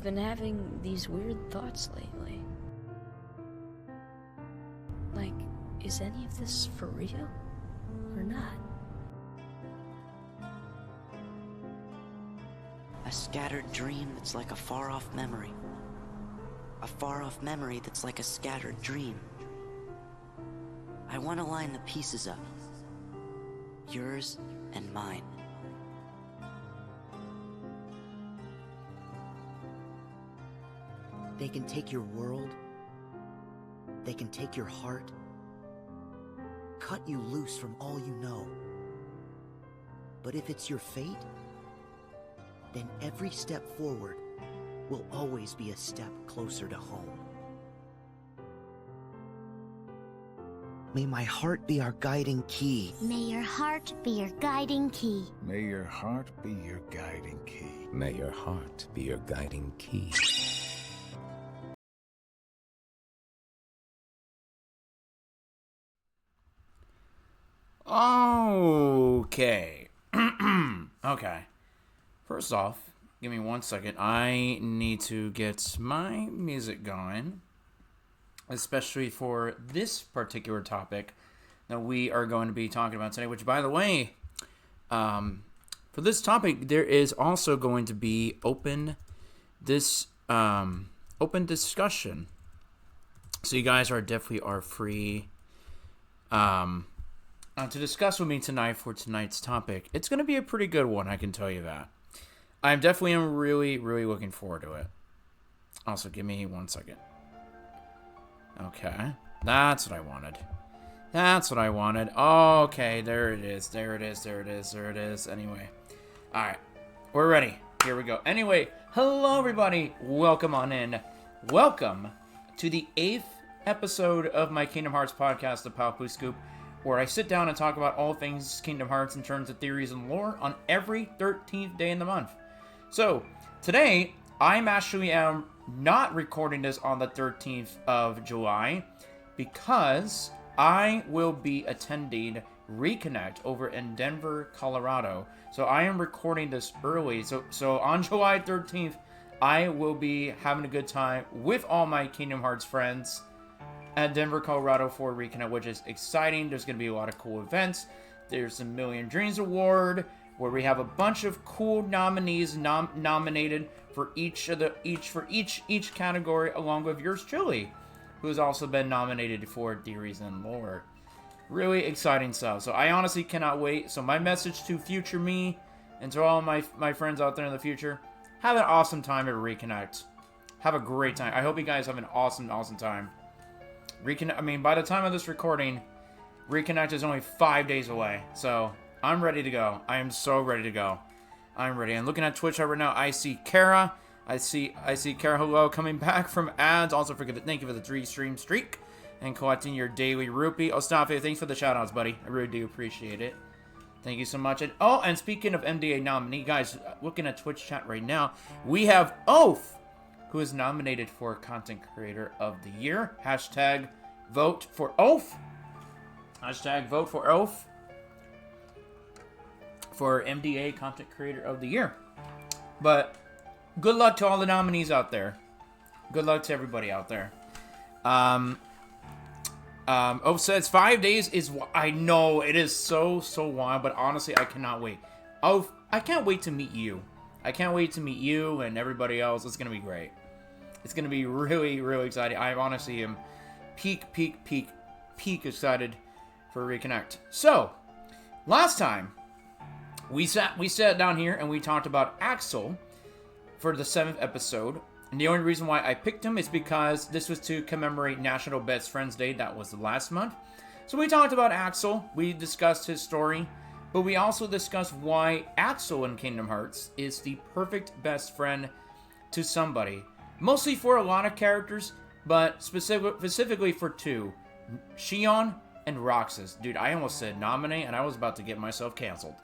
I've been having these weird thoughts lately. Like, is any of this for real or not? A scattered dream that's like a far-off memory. A far-off memory that's like a scattered dream. I want to line the pieces up. Yours and mine. They can take your world. They can take your heart. Cut you loose from all you know. But if it's your fate, then every step forward will always be a step closer to home. May my heart be our guiding key. May your heart be your guiding key. May your heart be your guiding key. May your heart be your guiding key. Okay. Okay. First off, give me 1 second. I need to get my music going, especially for this particular topic that we are going to be talking about today, which, by the way, for this topic, there is also going to be open discussion. So you guys are definitely free to discuss with me tonight for tonight's topic. It's going to be a pretty good one, I can tell you that. I definitely am really, really looking forward to it. Also, give me 1 second. Okay. That's what I wanted. That's what I wanted. Okay, there it is. There it is. There it is. There it is. Anyway. Alright. We're ready. Here we go. Anyway, hello everybody. Welcome on in. Welcome to the 8th episode of my Kingdom Hearts podcast, the Paopu Scoop, where I sit down and talk about all things Kingdom Hearts in terms of theories and lore on every 13th day in the month. So, today, I'm actually not recording this on the 13th of July because I will be attending Reconnect over in Denver, Colorado. So I am recording this early. So on July 13th, I will be having a good time with all my Kingdom Hearts friends at Denver, Colorado for Reconnect, which is exciting. There's going to be a lot of cool events. There's the Million Dreams Award, where we have a bunch of cool nominees nominated for each category, along with yours truly, who has also been nominated for theories and lore. Really exciting stuff. So I honestly cannot wait. So my message to future me and to all my friends out there in the future: have an awesome time at Reconnect. Have a great time. I hope you guys have an awesome time. By the time of this recording, Reconnect is only 5 days away, so I'm ready to go. I am so ready to go. I'm ready. And looking at Twitch right now, I see Kara. I see Kara, hello, coming back from ads. Also, thank you for the 3-stream streak and collecting your daily rupee. Ostafe, thanks for the shoutouts, buddy. I really do appreciate it. Thank you so much. And speaking of MDA nominee, guys, looking at Twitch chat right now, we have Oath, who is nominated for Content Creator of the Year. Hashtag vote for Oath. Hashtag vote for Oath for MDA Content Creator of the Year. But good luck to all the nominees out there. Good luck to everybody out there. Oath says 5 days is... I know, it is so wild, but honestly, I cannot wait. Oath, I can't wait to meet you. I can't wait to meet you and everybody else. It's going to be great. It's going to be really, really exciting. I honestly am peak excited for Reconnect. So, last time, we sat down here and we talked about Axel for the 7th episode. And the only reason why I picked him is because this was to commemorate National Best Friends Day. That was the last month. So we talked about Axel. We discussed his story. But we also discussed why Axel in Kingdom Hearts is the perfect best friend to somebody. Mostly for a lot of characters, but specifically for two. Xion and Roxas. Dude, I almost said nominate, and I was about to get myself canceled.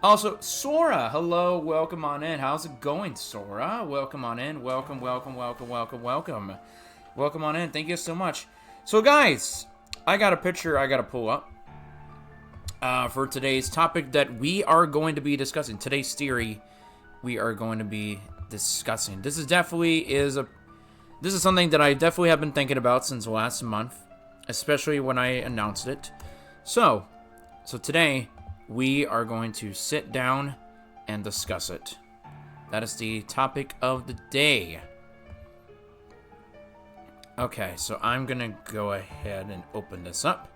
Also, Sora, hello, welcome on in. How's it going, Sora? Welcome on in. Welcome. Welcome on in. Thank you so much. So, guys, I got a picture I got to pull up. for today's topic that we are going to be discussing. Today's theory we are going to be discussing. This is something that I definitely have been thinking about since last month, especially when I announced it. So today we are going to sit down and discuss it. That is the topic of the day. Okay, so I'm gonna go ahead and open this up.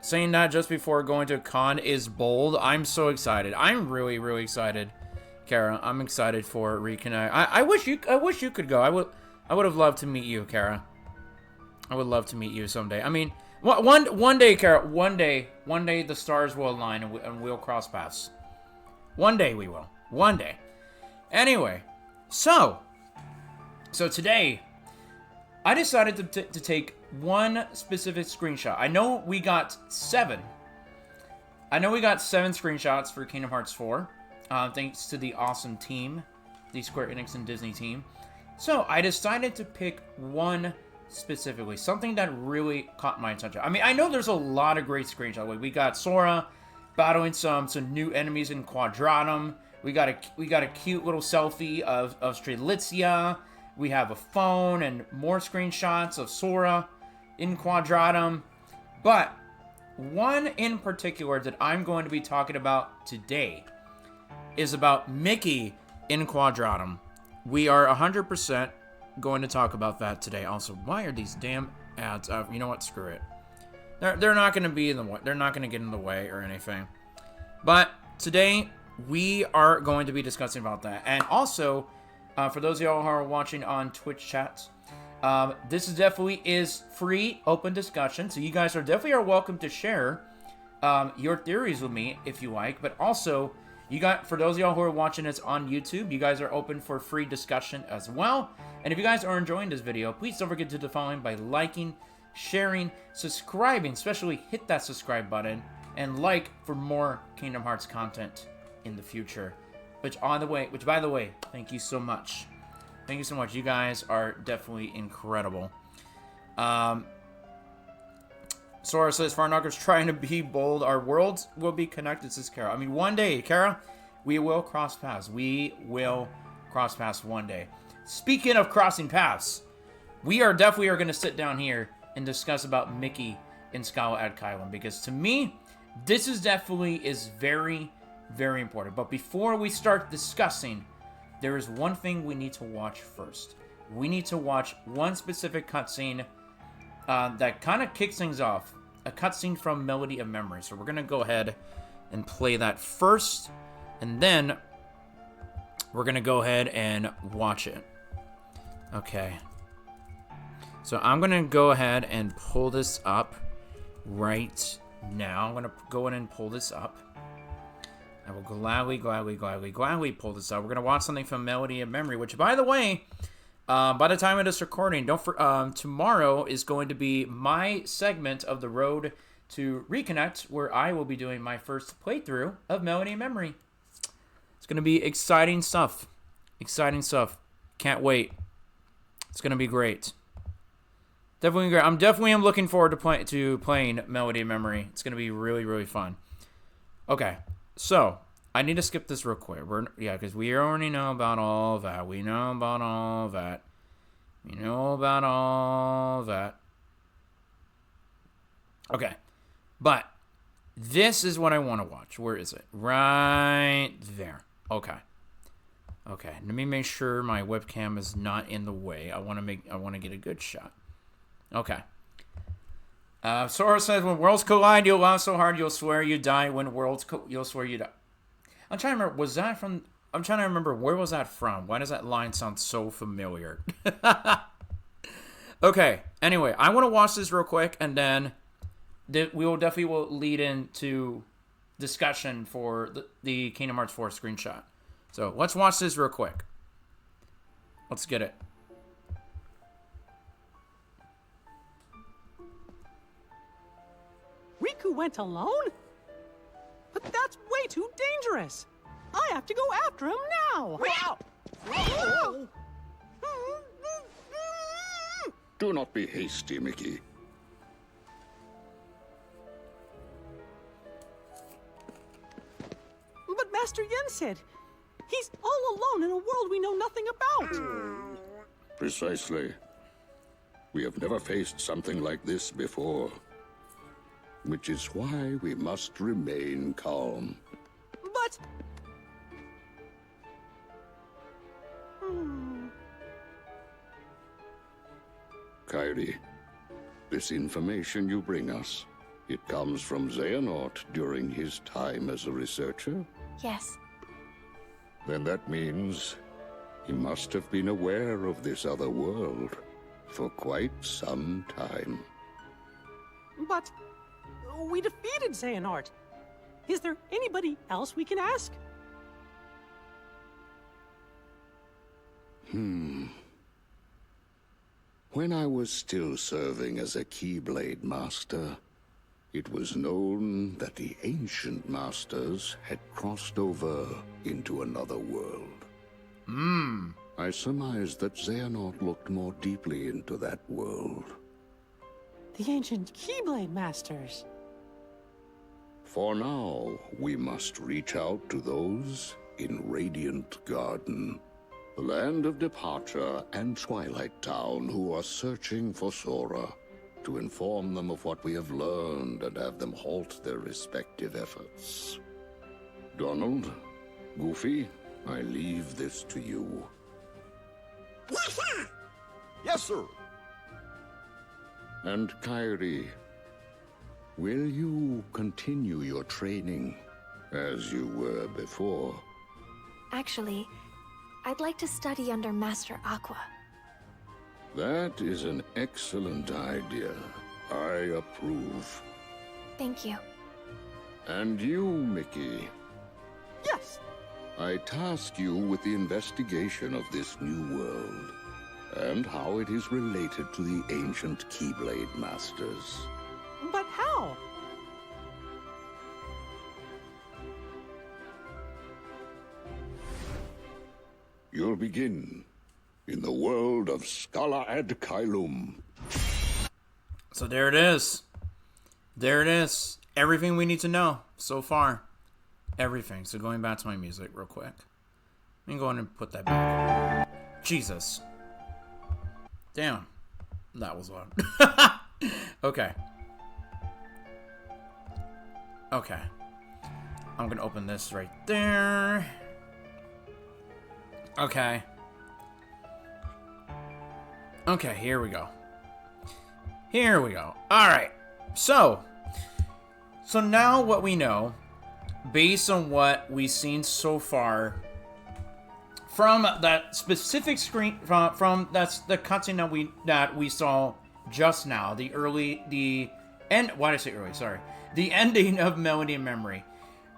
Saying that just before going to a con is bold. I'm so excited. I'm really, really excited, Kara. I'm excited for Reconnect. I wish you could go. I would have loved to meet you, Kara. I would love to meet you someday. I mean, one day, Kara. One day the stars will align and we'll cross paths. One day we will. One day. Anyway, so today I decided to take one specific screenshot. I know we got 7. I know we got 7 screenshots for Kingdom Hearts 4. Thanks to the awesome team, the Square Enix and Disney team. So I decided to pick one specifically, something that really caught my attention. I mean, I know there's a lot of great screenshots. Like, we got Sora battling some new enemies in Quadratum. We got a cute little selfie of Strelitzia. We have a phone and more screenshots of Sora in Quadratum. But one in particular that I'm going to be talking about today is about Mickey in Quadratum. We are 100% going to talk about that today. Also, why are these damn ads up? You know what? Screw it. They're not going to be in the way. They're not going to get in the way or anything. But today we are going to be discussing about that. And also, for those of y'all who are watching on Twitch chats, this definitely is free, open discussion. So you guys definitely are welcome to share your theories with me if you like. But also, for those of y'all who are watching this on YouTube, you guys are open for free discussion as well. And if you guys are enjoying this video, please don't forget to do the following by liking, sharing, subscribing, especially hit that subscribe button, and like for more Kingdom Hearts content in the future. Which, by the way, thank you so much. Thank you so much. You guys are definitely incredible. Sora says, Farknocker's trying to be bold. Our worlds will be connected, says Kara. I mean, one day, Kara, we will cross paths. We will cross paths one day. Speaking of crossing paths, we are definitely going to sit down here and discuss about Mickey in Scala Ad Caelum. Because to me, this is very, very important. But before we start discussing, there is one thing we need to watch first. We need to watch one specific cutscene that kind of kicks things off. A cutscene from Melody of Memory. So we're going to go ahead and play that first. And then we're going to go ahead and watch it. Okay. So I'm going to go ahead and pull this up right now. I'm going to go ahead and pull this up. I will gladly pull this up. We're going to watch something from Melody of Memory, which, by the way, by the time of this recording, tomorrow is going to be my segment of the road to Reconnect, where I will be doing my first playthrough of Melody of Memory. It's going to be exciting stuff. Exciting stuff. Can't wait. It's going to be great. Definitely great. I'm looking forward to playing Melody of Memory. It's going to be really, really fun. Okay. So, I need to skip this real quick. Because we already know about all that. We know about all that. We know about all that. Okay. But, this is what I want to watch. Where is it? Right there. Okay. Okay. Let me make sure my webcam is not in the way. I want to get a good shot. Okay. Sora says, when worlds collide, you'll laugh so hard you'll swear you die. When worlds you'll swear you die. I'm trying to remember, where was that from? Why does that line sound so familiar? Okay, anyway, I want to watch this real quick, and then we will definitely lead into discussion for the Kingdom Hearts 4 screenshot. So, let's watch this real quick. Let's get it. Riku went alone? But that's way too dangerous. I have to go after him now. Do not be hasty, Mickey. Master Yensid. He's all alone in a world we know nothing about. Precisely. We have never faced something like this before. Which is why we must remain calm. But... Kairi, this information you bring us, it comes from Xehanort during his time as a researcher? Yes. Then that means he must have been aware of this other world for quite some time. But... we defeated Xehanort. Is there anybody else we can ask? When I was still serving as a Keyblade Master, it was known that the ancient masters had crossed over into another world. I surmised that Xehanort looked more deeply into that world. The ancient Keyblade Masters. For now, we must reach out to those in Radiant Garden, the land of departure and Twilight Town, who are searching for Sora, to inform them of what we have learned and have them halt their respective efforts. Donald, Goofy, I leave this to you. Yes, sir! Yes, sir! And Kairi, will you continue your training as you were before? Actually, I'd like to study under Master Aqua. That is an excellent idea. I approve. Thank you. And you, Mickey, Yes. I task you with the investigation of this new world and how it is related to the ancient Keyblade Masters. But how? You'll begin in the world of Scala Ad Caelum. So there it is. There it is. Everything we need to know so far. Everything. So going back to my music real quick. I'm going to put that back. Jesus. Damn. That was loud. Okay. Okay. I'm going to open this right there. Okay. Okay, here we go. Here we go. Alright. So now what we know, based on what we've seen so far, from that specific screen, from that's the cutscene that we saw just now, the end. Why did I say early? Sorry, the ending of Melody and Memory.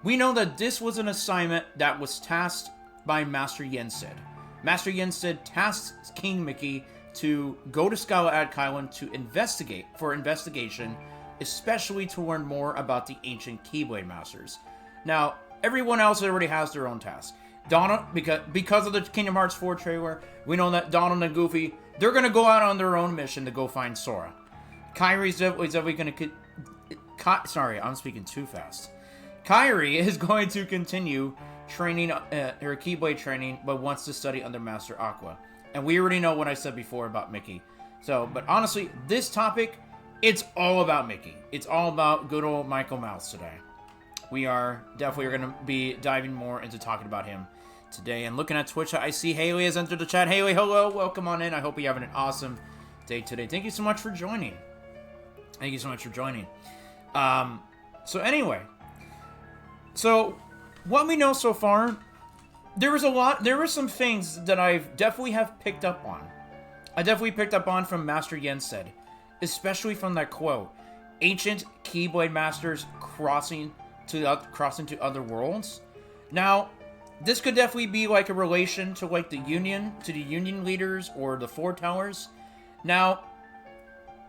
We know that this was an assignment that was tasked by Master Yensid. Master Yensid tasked King Mickey to go to Scala Ad Caelum to investigation, especially to learn more about the ancient Keyblade Masters. Now, everyone else already has their own task. Donald, because of the Kingdom Hearts 4 trailer, we know that Donald and Goofy, they're going to go out on their own mission to go find Sora. Kairi's definitely going to... Sorry, I'm speaking too fast. Kairi is going to continue training, her Keyblade training, but wants to study under Master Aqua. And we already know what I said before about Mickey. So, but honestly, this topic, it's all about Mickey. It's all about good old Michael Mouse today. We are definitely going to be diving more into talking about him today. And looking at Twitch, I see Haley has entered the chat. Haley, hello, welcome on in. I hope you're having an awesome day today. Thank you so much for joining. Thank you so much for joining. So anyway, so what we know so far, there were some things that I've definitely have picked up on. I definitely picked up on from Master Yensid, especially from that quote, ancient Keyblade Masters crossing to other worlds. Now, this could definitely be like a relation to like the Union leaders or the Four Towers. Now,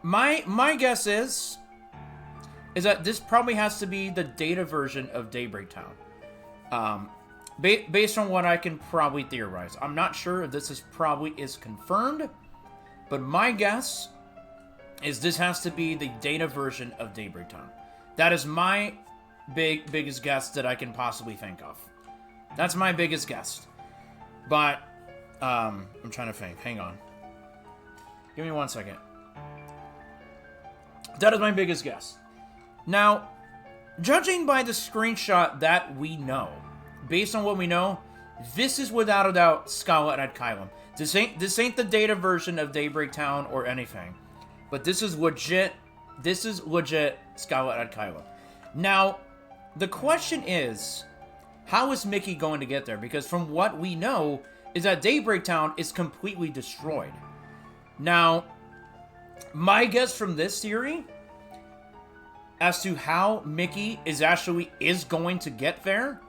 my guess is that this probably has to be the data version of Daybreak Town. Based on what I can probably theorize. I'm not sure if this is confirmed, but my guess is this has to be the data version of Daybreak Town. That is my biggest guess that I can possibly think of. That's my biggest guess. But, I'm trying to think. Hang on. Give me 1 second. That is my biggest guess. Now, judging by the screenshot that we know, based on what we know, this is without a doubt Scala Ad Caelum. This ain't the data version of Daybreak Town or anything. But this is legit Scala Ad Caelum. Now, the question is, how is Mickey going to get there? Because from what we know, is that Daybreak Town is completely destroyed. Now, my guess from this theory as to how Mickey is going to get there,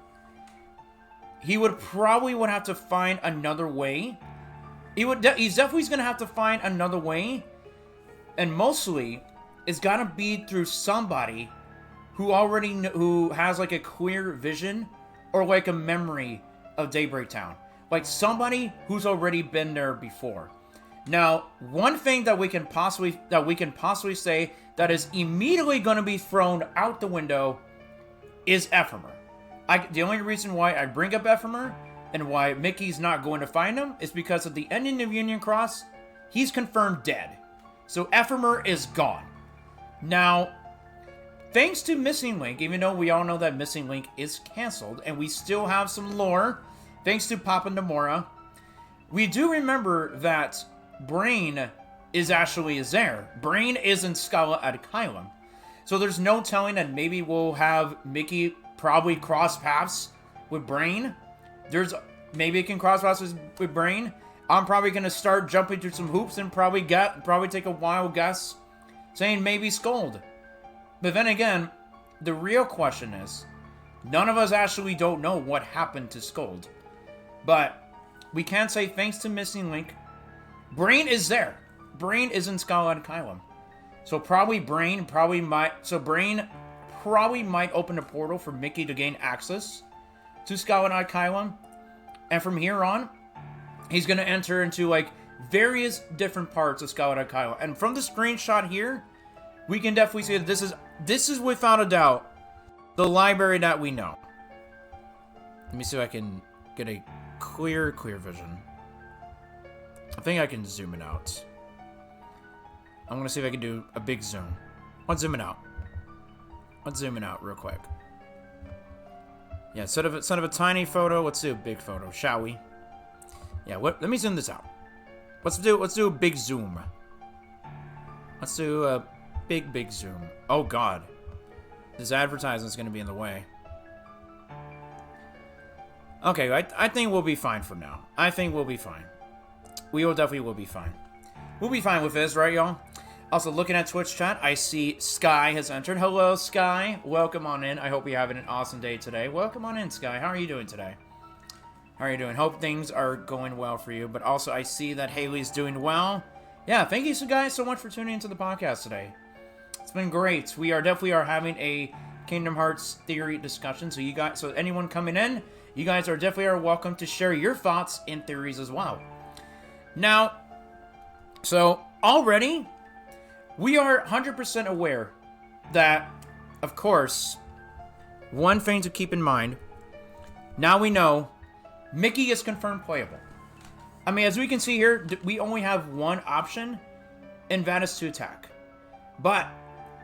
he would have to find another way. He's definitely going to have to find another way, and mostly it's got to be through somebody who has like a clear vision or like a memory of Daybreak Town, like somebody who's already been there before. Now, one thing that we can possibly say that is immediately going to be thrown out the window is Ephemer. The only reason why I bring up Ephemer and why Mickey's not going to find him is because at the ending of Union Cross, he's confirmed dead. So Ephemer is gone. Now, thanks to Missing Link, even though we all know that Missing Link is canceled, and we still have some lore, thanks to Papa Nomura, we do remember that Brain is there. Brain is in Scala Ad Caelum. So there's no telling that maybe we'll have Mickey probably cross paths with Brain. Maybe it can cross paths with Brain. I'm probably going to start jumping through some hoops and probably take a wild guess saying maybe Scold. But then again, the real question is, none of us actually don't know what happened to Scold. But we can say thanks to Missing Link, Brain is there. Brain is in Scala Ad Caelum. So Brain might open a portal for Mickey to gain access to Scala Ad Caelum. And from here on, he's going to enter into like various different parts of Scala Ad Caelum. And from the screenshot here, we can definitely see that this is without a doubt the library that we know. Let me see if I can get a clear vision. I think I can zoom it out. I'm going to see if I can do a big zoom. Let's zoom it out. Let's zoom it out real quick. Yeah, instead of a tiny photo, let's do a big photo, shall we? Yeah, let me zoom this out. Let's do a big zoom. Let's do a big zoom. Oh god. This advertisement's going to be in the way. Okay, I think we'll be fine for now. I think we'll be fine. We definitely will be fine. We'll be fine with this, right, y'all? Also, looking at Twitch chat, I see Sky has entered. Hello, Sky. Welcome on in. I hope you're having an awesome day today. Welcome on in, Sky. How are you doing today? How are you doing? Hope things are going well for you. But also, I see that Haley's doing well. Yeah, thank you guys so much for tuning into the podcast today. It's been great. We definitely are having a Kingdom Hearts theory discussion. So anyone coming in, you guys definitely welcome to share your thoughts and theories as well. Now, so already, we are 100% aware that, of course, one thing to keep in mind, now we know Mickey is confirmed playable. I mean, as we can see here, we only have one option, and that is to attack. But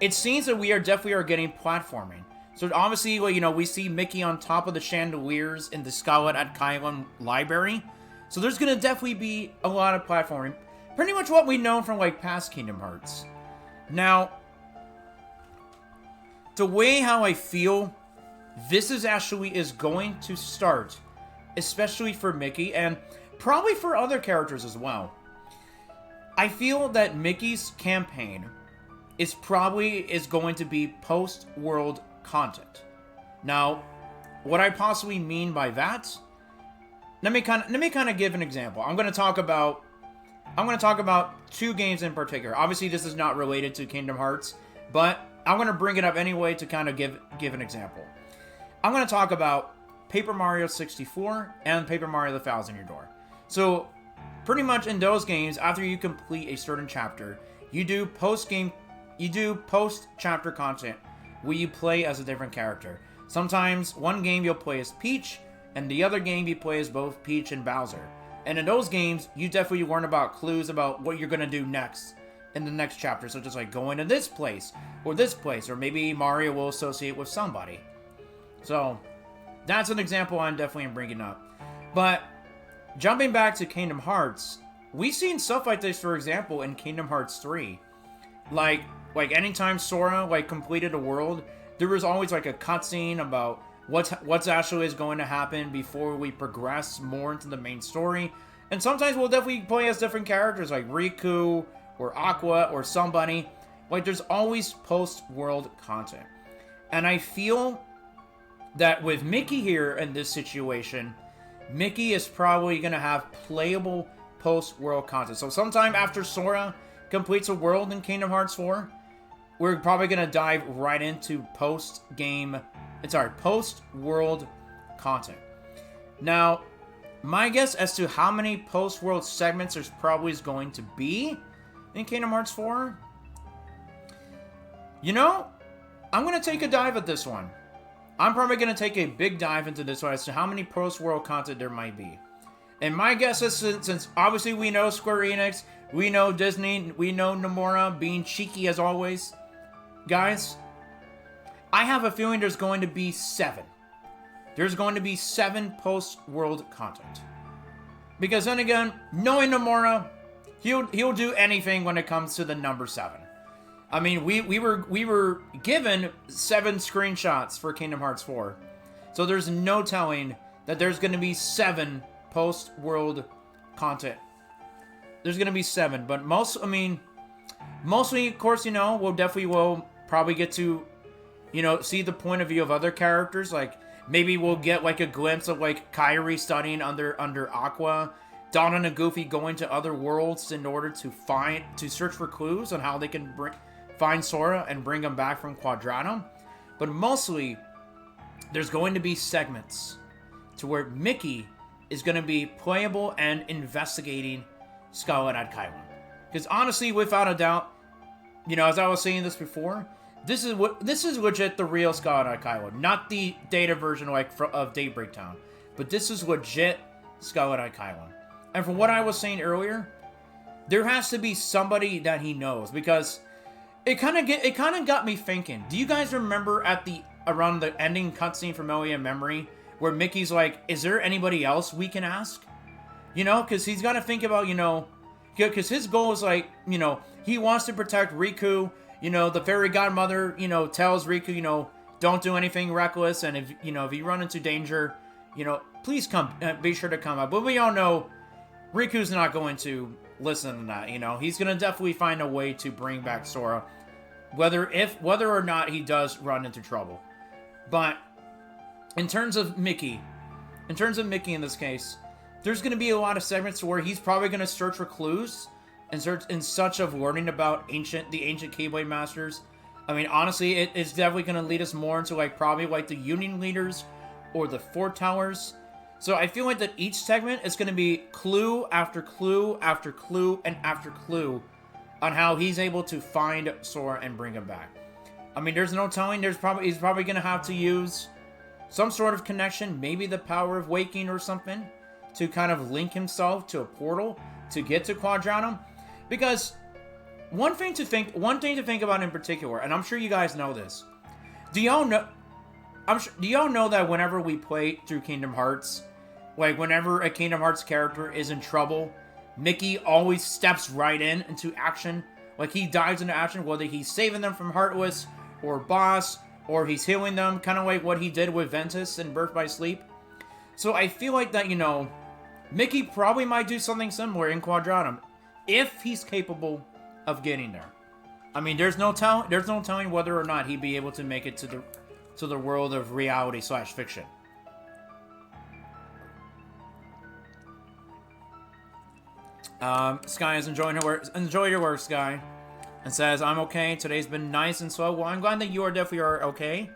it seems that we definitely are getting platforming. So obviously, we see Mickey on top of the chandeliers in the Scala Ad Caelum library. So there's going to definitely be a lot of platforming. Pretty much what we know from, past Kingdom Hearts. Now, the way how I feel this is going to start, especially for Mickey, and probably for other characters as well. I feel that Mickey's campaign is going to be post-world content. Now, what I possibly mean by that, let me kind of give an example. I'm going to talk about two games in particular. Obviously, this is not related to Kingdom Hearts, but I'm going to bring it up anyway to kind of give an example. I'm going to talk about Paper Mario 64 and Paper Mario The Thousand Year Door. So, pretty much in those games, after you complete a certain chapter, you do post-chapter content where you play as a different character. Sometimes one game you'll play as Peach, and the other game you play as both Peach and Bowser. And in those games, you definitely learn about clues about what you're going to do next in the next chapter, such as like going to this place, or maybe Mario will associate with somebody. So, that's an example I'm definitely bringing up. But, jumping back to Kingdom Hearts, we've seen stuff like this, for example, in Kingdom Hearts 3. Like anytime Sora, like, completed a world, there was always, like, a cutscene about what's actually is going to happen before we progress more into the main story. And sometimes we'll definitely play as different characters, like Riku, or Aqua, or somebody. Like, there's always post-world content. And I feel that with Mickey here in this situation, Mickey is probably going to have playable post-world content. So sometime after Sora completes a world in Kingdom Hearts 4, we're probably going to dive right into post-world content. Now, my guess as to how many post-world segments there's probably is going to be in Kingdom Hearts 4, you know, I'm going to take a dive at this one. I'm probably going to take a big dive into this one as to how many post-world content there might be. And my guess is, since obviously we know Square Enix, we know Disney, we know Nomura being cheeky as always, guys, I have a feeling there's going to be 7. There's going to be 7 post-world content. Because then again, knowing Nomura, he'll do anything when it comes to the number 7. I mean, we were given 7 screenshots for Kingdom Hearts 4. So there's no telling that there's going to be 7 post-world content. There's going to be 7, but mostly, of course, you know, will probably get to, you know, see the point of view of other characters. Like, maybe we'll get, like, a glimpse of, like, Kairi studying under Aqua, Donald and Goofy going to other worlds in order to search for clues on how they can find Sora and bring him back from Quadratum. But mostly, there's going to be segments to where Mickey is going to be playable and investigating Scala Ad Caelum. Because honestly, without a doubt, you know, as I was saying this before, this is legit the real Scala Ad Caelum, not the data version of Daybreak Town, but this is legit Scala Ad Caelum. And from what I was saying earlier, there has to be somebody that he knows, because it kind of got me thinking. Do you guys remember around the ending cutscene from Memory and Memory, where Mickey's like, is there anybody else we can ask? You know, because he's got to think about, you know, because his goal is like, you know, he wants to protect Riku. You know, the fairy godmother, you know, tells Riku, you know, don't do anything reckless, and if you run into danger, you know, please be sure to come up. But we all know Riku's not going to listen to that. You know, he's gonna definitely find a way to bring back Sora, whether or not he does run into trouble. But in terms of Mickey in this case, there's going to be a lot of segments where he's probably going to search for clues and search in such of learning about the ancient Keyblade Masters. I mean, honestly, it's definitely going to lead us more into probably the Union Leaders or the Four Towers. So I feel like that each segment is going to be clue after clue after clue and after clue on how he's able to find Sora and bring him back. I mean, there's no telling. He's probably going to have to use some sort of connection, maybe the power of waking or something, to kind of link himself to a portal to get to Quadratum. Because one thing to think about in particular, and I'm sure you guys know this. Do y'all know that whenever we play through Kingdom Hearts, whenever a Kingdom Hearts character is in trouble, Mickey always steps right into action. He dives into action, whether he's saving them from Heartless or Boss, or he's healing them, kind of like what he did with Ventus in Birth by Sleep. So I feel like that, Mickey probably might do something similar in Quadratum, if he's capable of getting there. I mean, there's no telling whether or not he'd be able to make it to the world of reality / fiction. Sky is enjoying her work. Enjoy your work, Sky. And says, I'm okay. Today's been nice and slow. Well, I'm glad that you are definitely okay.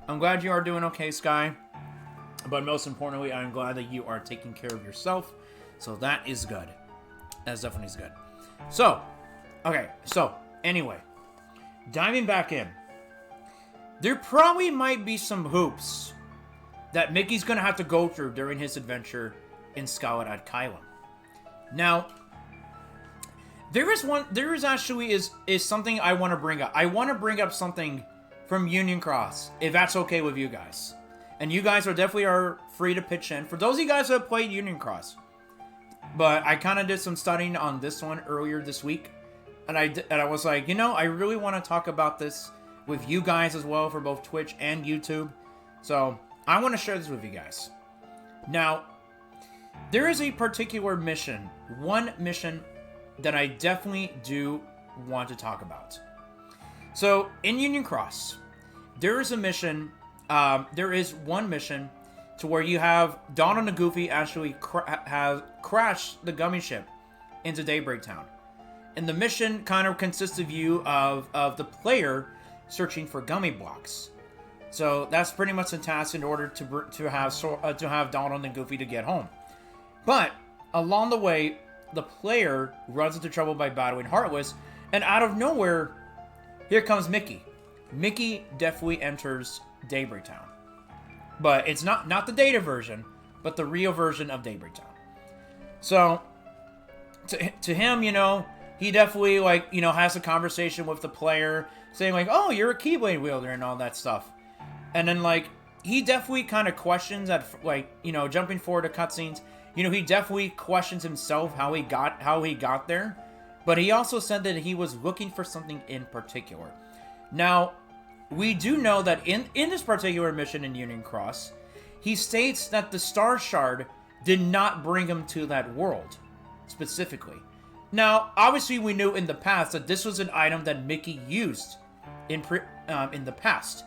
I'm glad you are doing okay, Sky. But most importantly, I'm glad that you are taking care of yourself. So that is good. That's definitely good. So, okay. So, anyway. Diving back in. There probably might be some hoops that Mickey's going to have to go through during his adventure in Scala Ad Caelum. Now, there is actually something I want to bring up. I want to bring up something from Union Cross, if that's okay with you guys. And you guys are free to pitch in. For those of you guys who have played Union Cross, but I kind of did some studying on this one earlier this week, and I was like, you know, I really want to talk about this with you guys as well for both Twitch and YouTube. So I want to share this with you guys. Now, there is a particular mission, one mission that I definitely do want to talk about. So in Union Cross, there is a mission. There is one mission to where you have Donald and Goofy actually have crashed the gummy ship into Daybreak Town. And the mission kind of consists of you of the player searching for gummy blocks. So that's pretty much the task in order to have Donald and Goofy to get home. But along the way, the player runs into trouble by battling Heartless, and out of nowhere, here comes Mickey. Mickey definitely enters Daybreak Town. But it's not the data version, but the real version of Daybreak Town. So, to him, you know, he definitely, like, you know, has a conversation with the player, saying, like, oh, you're a Keyblade wielder and all that stuff. And then, like, he definitely kind of questions that, like, you know, jumping forward to cutscenes, you know, he definitely questions himself how he got there. But he also said that he was looking for something in particular. Now, we do know that in this particular mission in Union Cross, he states that the Star Shard did not bring him to that world, specifically. Now, obviously we knew in the past that this was an item that Mickey used in the past.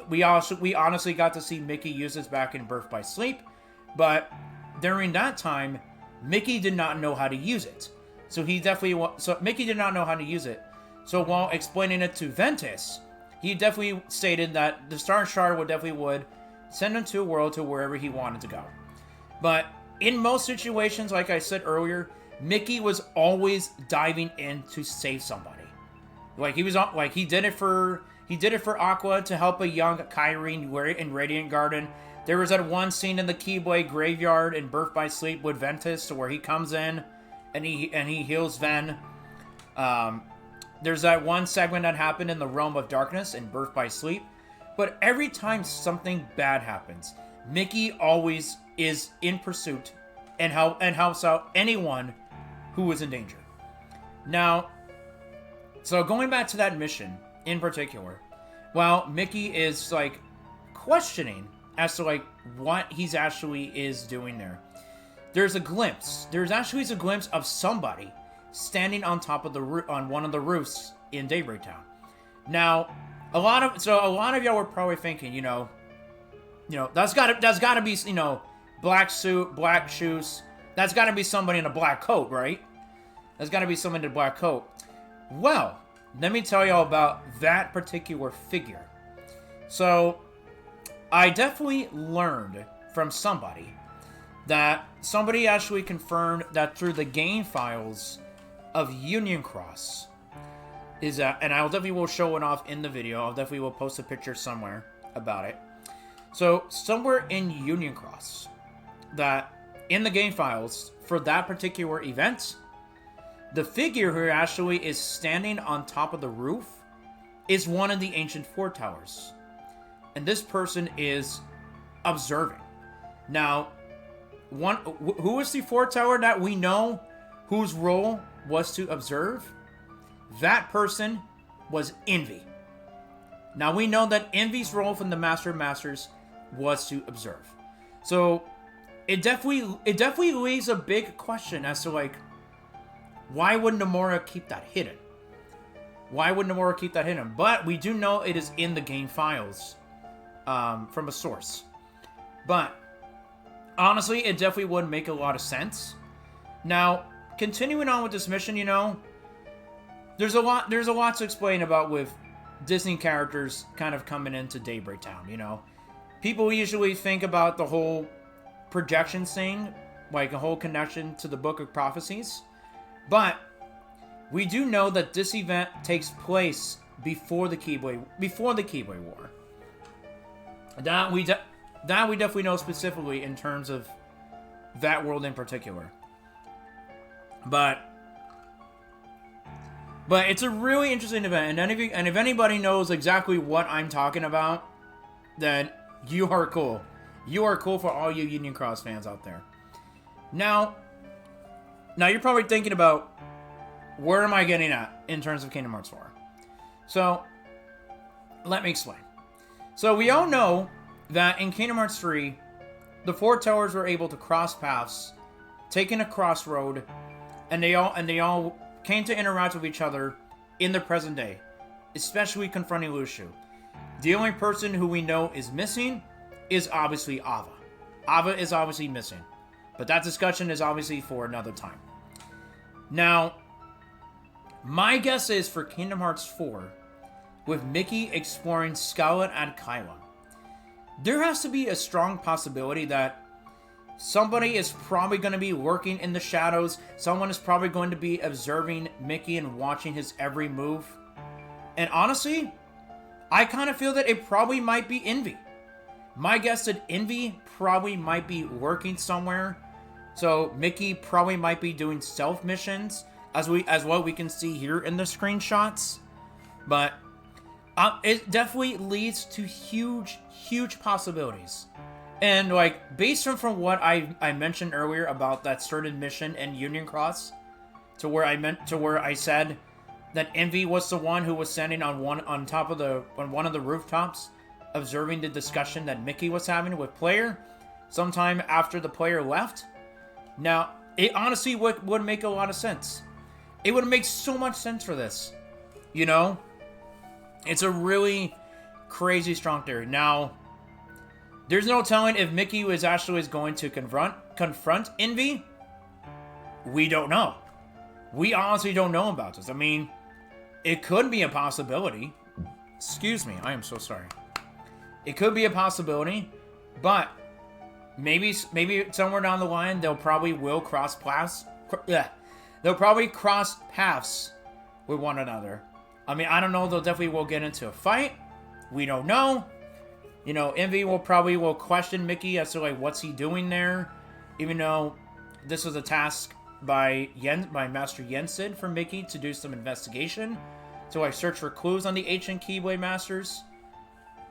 We honestly got to see Mickey use this back in Birth by Sleep, but during that time, Mickey did not know how to use it. So Mickey did not know how to use it. So while explaining it to Ventus, he definitely stated that the Star Shard would send him to a world to wherever he wanted to go. But in most situations, like I said earlier, Mickey was always diving in to save somebody. Like he did it for Aqua to help a young Kyrene in Radiant Garden. There was that one scene in the Keyblade graveyard in Birth by Sleep with Ventus, where he comes in and he heals Ven. There's that one segment that happened in the Realm of Darkness in Birth by Sleep. But every time something bad happens, Mickey always is in pursuit and helps out anyone who is in danger. Now, so going back to that mission in particular, while Mickey is like questioning as to like what he's actually is doing there, there's actually a glimpse of somebody standing on top of on one of the roofs in Daybreak Town. Now, a lot of y'all were probably thinking, you know, that's gotta be, you know, black suit, black shoes. That's gotta be somebody in a black coat, right? That's gotta be someone in a black coat. Well, let me tell y'all about that particular figure. So, I definitely learned from somebody that somebody actually confirmed that through the game files of Union Cross is that, and I'll definitely will show it off in the video. I'll definitely will post a picture somewhere about it. So somewhere in Union Cross, that in the game files for that particular event, the figure who actually is standing on top of the roof is one of the ancient fort towers, and this person is observing. Now, who is the fort tower that we know whose role was to observe? That person was Envy. Now we know that Envy's role from the Master of Masters was to observe. So it definitely leaves a big question as to like, why would Nomura keep that hidden? Why would Nomura keep that hidden? But we do know it is in the game files from a source. But honestly, it definitely would make a lot of sense. Now, continuing on with this mission, you know, there's a lot to explain about with Disney characters kind of coming into Daybreak Town, you know. People usually think about the whole projection thing, like a whole connection to the Book of Prophecies. But we do know that this event takes place before the Keyblade War. That we definitely know specifically in terms of that world in particular. But it's a really interesting event, and if anybody knows exactly what I'm talking about, then you are cool. You are cool for all you Union Cross fans out there. Now you're probably thinking about, where am I getting at in terms of Kingdom Hearts 4? So, let me explain. So, we all know that in Kingdom Hearts 3, the four towers were able to cross paths, taking a crossroad, and they all came to interact with each other in the present day, especially confronting Lucio. The only person who we know is missing is obviously Ava. Ava is obviously missing, but that discussion is obviously for another time. Now, my guess is for Kingdom Hearts 4, with Mickey exploring Scala Ad Caelum, there has to be a strong possibility that somebody is probably going to be lurking in the shadows. Someone is probably going to be observing Mickey and watching his every move. And honestly, I kind of feel that it probably might be Envy. My guess that Envy probably might be lurking somewhere. So Mickey probably might be doing stealth missions, as what we can see here in the screenshots. But it definitely leads to huge possibilities. And like, based from what I mentioned earlier about that certain mission in Union Cross, to where I said that Envy was the one who was standing on one of the rooftops, observing the discussion that Mickey was having with Player, sometime after the Player left. Now, it honestly would make a lot of sense. It would make so much sense for this. You know? It's a really crazy strong theory. Now, there's no telling if Mickey is going to confront Envy. We don't know. We honestly don't know about this. I mean, it could be a possibility. Excuse me, I am so sorry. It could be a possibility, but maybe somewhere down the line they'll probably cross paths. They'll probably cross paths with one another. I mean, I don't know. They'll definitely will get into a fight. We don't know. You know, Envy will question Mickey as to like what's he doing there, even though this was a task by Master Yensid for Mickey to do some investigation. So I search for clues on the ancient Keyblade Masters.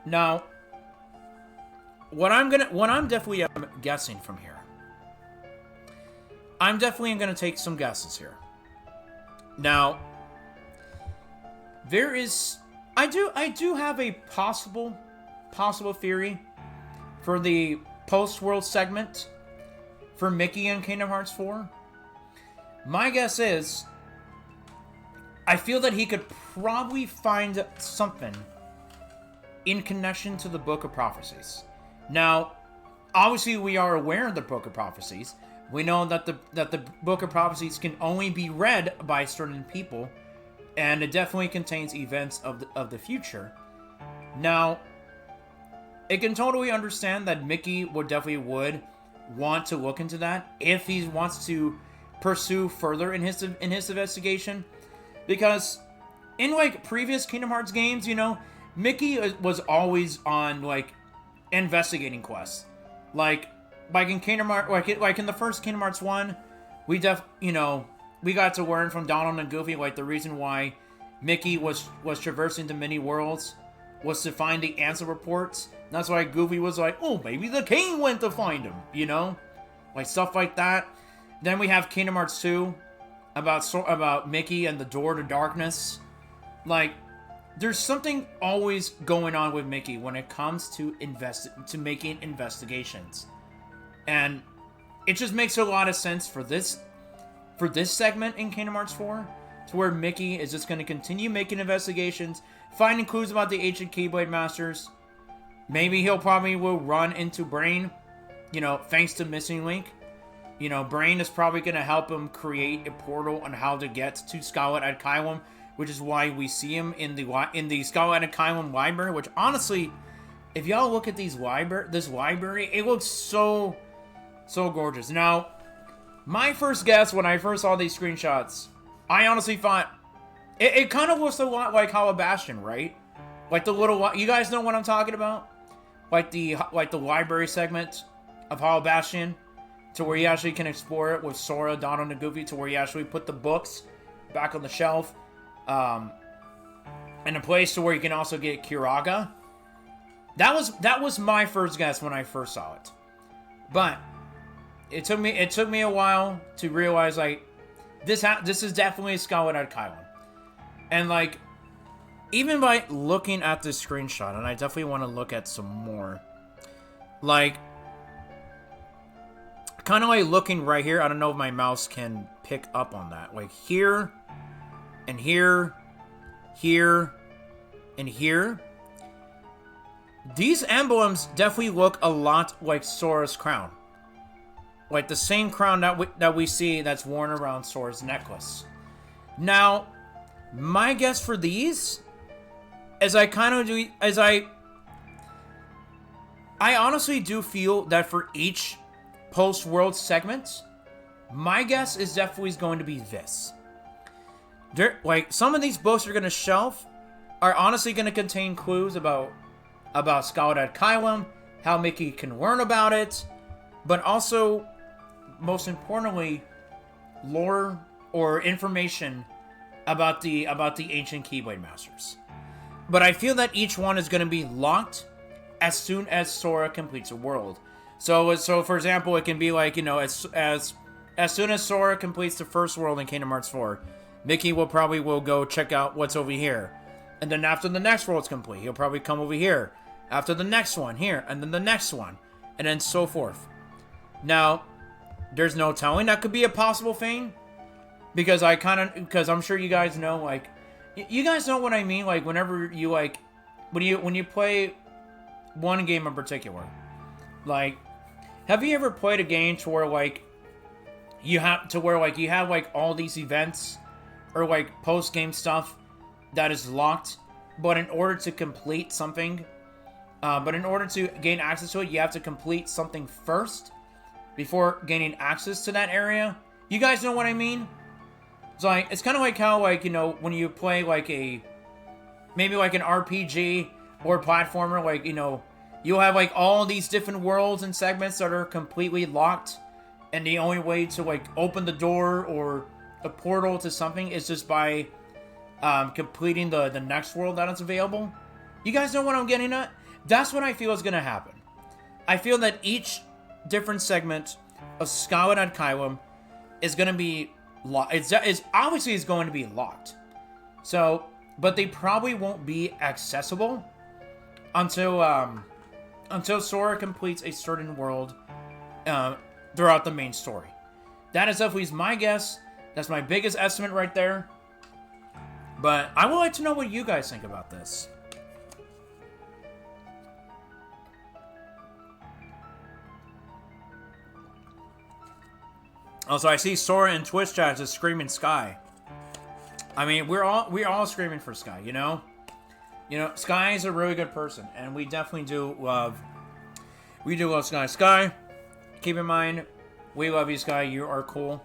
Now, what I'm definitely guessing from here. I'm definitely gonna take some guesses here. Now, I do have a possible theory for the post-world segment for Mickey in Kingdom Hearts 4. My guess is, I feel that he could probably find something in connection to the Book of Prophecies. Now, obviously we are aware of the Book of Prophecies. We know that the Book of Prophecies can only be read by certain people, and it definitely contains events of the future. Now, I can totally understand that Mickey would want to look into that if he wants to pursue further in his investigation, because in like previous Kingdom Hearts games, you know, Mickey was always on like investigating quests. Like in Kingdom Hearts, like in the first Kingdom Hearts 1, we got to learn from Donald and Goofy like the reason why Mickey was traversing the many worlds was to find the answer reports. And that's why Goofy was like, oh, maybe the king went to find him, you know? Like stuff like that. Then we have Kingdom Hearts 2 about Mickey and the Door to Darkness. Like, there's something always going on with Mickey when it comes to making investigations. And it just makes a lot of sense for this segment in Kingdom Hearts 4, to where Mickey is just going to continue making investigations, finding clues about the ancient Keyblade Masters. Maybe he'll probably will run into Brain, you know, thanks to Missing Link. You know, Brain is probably going to help him create a portal on how to get to Scala Ad Caelum, which is why we see him in the Scala Ad Caelum library, which honestly, if y'all look at this library, it looks so gorgeous. Now, my first guess when I first saw these screenshots, I honestly thought it kind of looks a lot like Hollow Bastion, right? Like the little, you guys know what I'm talking about? like the library segment of Hollow Bastion, to where you actually can explore it with Sora, Donald, and Goofy, to where you actually put the books back on the shelf, and a place to where you can also get Kiraga. That was my first guess when I first saw it, but it took me a while to realize like this is definitely a Scala Ad Caelum, and like even by looking at this screenshot, and I definitely want to look at some more, like kind of like looking right here. I don't know if my mouse can pick up on that, like here and here, here and here. These emblems definitely look a lot like Sora's crown. Like the same crown that we see that's worn around Sora's necklace. Now, my guess for these, I honestly do feel that for each post-world segment, my guess is definitely going to be this. Like, some of these books are going to shelf are honestly going to contain clues about Scala Ad Caelum, how Mickey can learn about it, but also, most importantly, lore or information about the ancient Keyblade Masters. But I feel that each one is going to be locked as soon as Sora completes a world. So for example, it can be like, you know, as soon as Sora completes the first world in Kingdom Hearts 4, Mickey will go check out what's over here. And then after the next world's complete, he'll probably come over here. After the next one, here. And then the next one. And then so forth. Now, there's no telling. That could be a possible thing. Because I'm sure you guys know, like, you guys know what I mean? Like, whenever you, like, when you play one game in particular. Like, have you ever played a game to where, like, you have, like, all these events or, like, post-game stuff that is locked, but in order to complete something, but in order to gain access to it, you have to complete something first before gaining access to that area? You guys know what I mean? It's like, it's kind of like how, like, you know, when you play, like, maybe like an RPG or platformer, like, you know, you'll have, like, all these different worlds and segments that are completely locked, and the only way to, like, open the door or a portal to something is just by completing the next world that is available. You guys know what I'm getting at? That's what I feel is going to happen. I feel that each different segment of Scala Ad Caelum is going to be locked. It's obviously is going to be locked. So, but they probably won't be accessible until Sora completes a certain world throughout the main story. That is definitely my guess. That's my biggest estimate right there. But I would like to know what you guys think about this. Also, I see Sora in Twitch chat just screaming Sky. I mean, we're all screaming for Sky, you know? You know, Sky is a really good person, and we definitely do love Sky. Sky, keep in mind, we love you, Sky. You are cool.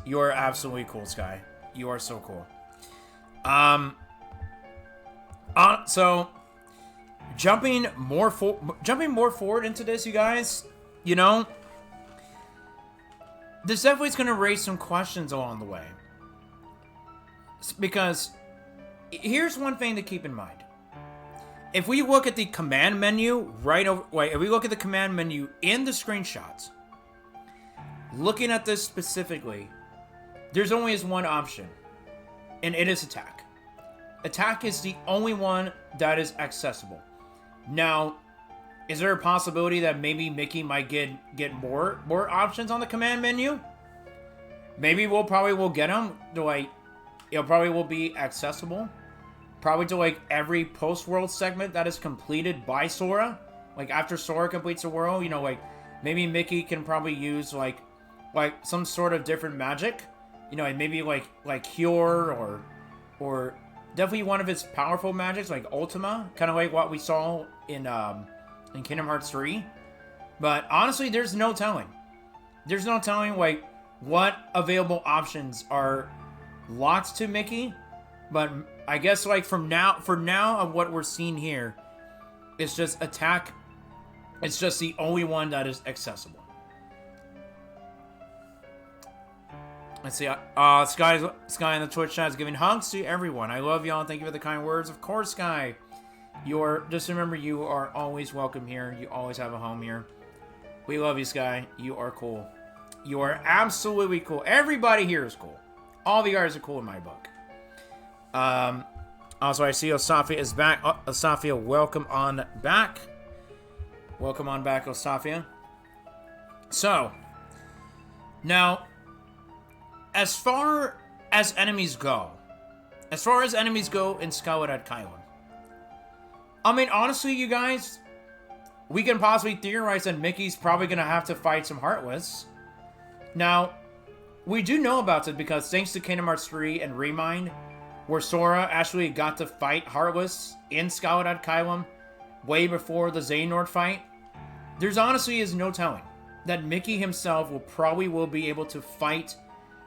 You are absolutely cool, Sky. You are so cool. So jumping more forward into this, you guys, you know, this definitely is going to raise some questions along the way. Because here's one thing to keep in mind. If we look at the command menu if we look at the command menu in the screenshots, looking at this specifically, there's only one option, and it is attack. Attack is the only one that is accessible. Now, is there a possibility that maybe Mickey might get more options on the command menu? Maybe we'll get them to, like, it probably will be accessible. Probably to, like, every post-world segment that is completed by Sora. Like, after Sora completes a world, you know, like, maybe Mickey can probably use, like some sort of different magic. You know, maybe, like Cure or definitely one of its powerful magics, like Ultima. Kind of like what we saw in Kingdom Hearts 3. But, honestly, there's no telling. There's no telling, like, what available options are locked to Mickey. But I guess, like, for now, of what we're seeing here, it's just attack It's just the only one that is accessible. Let's see. Sky in the Twitch chat is giving hugs to everyone. I love y'all. Thank you for the kind words. Of course, Sky. Just remember, you are always welcome here. You always have a home here. We love you, Sky. You are cool. You are absolutely cool. Everybody here is cool. All the guys are cool in my book. Also, I see Osafia is back. Osafia, welcome on back. Welcome on back, Osafia. So, now, as far as enemies go in Scala Ad Caelum, I mean, honestly, you guys, we can possibly theorize that Mickey's probably going to have to fight some Heartless. Now, we do know about it because thanks to Kingdom Hearts 3 and Remind, where Sora actually got to fight Heartless in Scala Ad Caelum way before the Xehanort fight, there's honestly is no telling that Mickey himself will be able to fight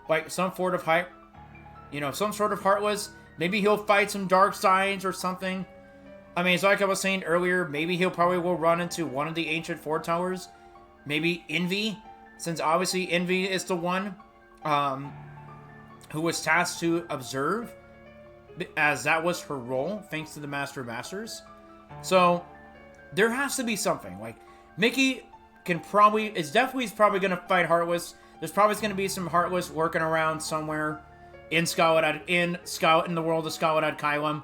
like some sort of Heartless. Maybe he'll fight some dark sides or something. I mean, it's like I was saying earlier, maybe he'll probably will run into one of the ancient Four Towers. Maybe Envy, since obviously Envy is the one who was tasked to observe, as that was her role, thanks to the Master of Masters. So, there has to be something. Like, Mickey is probably going to fight Heartless. There's probably going to be some Heartless lurking around somewhere in the world of Scala Ad Caelum.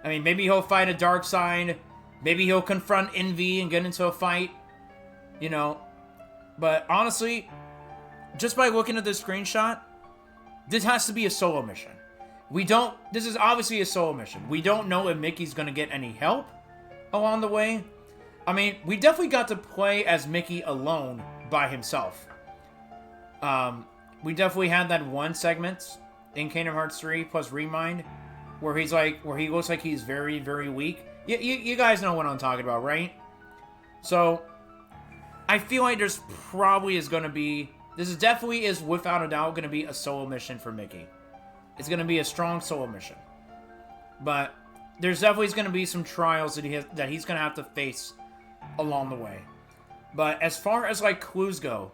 I mean, maybe he'll fight a dark side. Maybe he'll confront Envy and get into a fight. You know. But honestly, just by looking at this screenshot, this has to be a solo mission. This is obviously a solo mission. We don't know if Mickey's going to get any help along the way. I mean, we definitely got to play as Mickey alone by himself. We definitely had that one segment in Kingdom Hearts 3 plus Remind where he looks like he's very, very weak. You guys know what I'm talking about, right? So, I feel like this is definitely without a doubt going to be a solo mission for Mickey. It's going to be a strong solo mission. But there's definitely going to be some trials that he's going to have to face along the way. But as far as like clues go,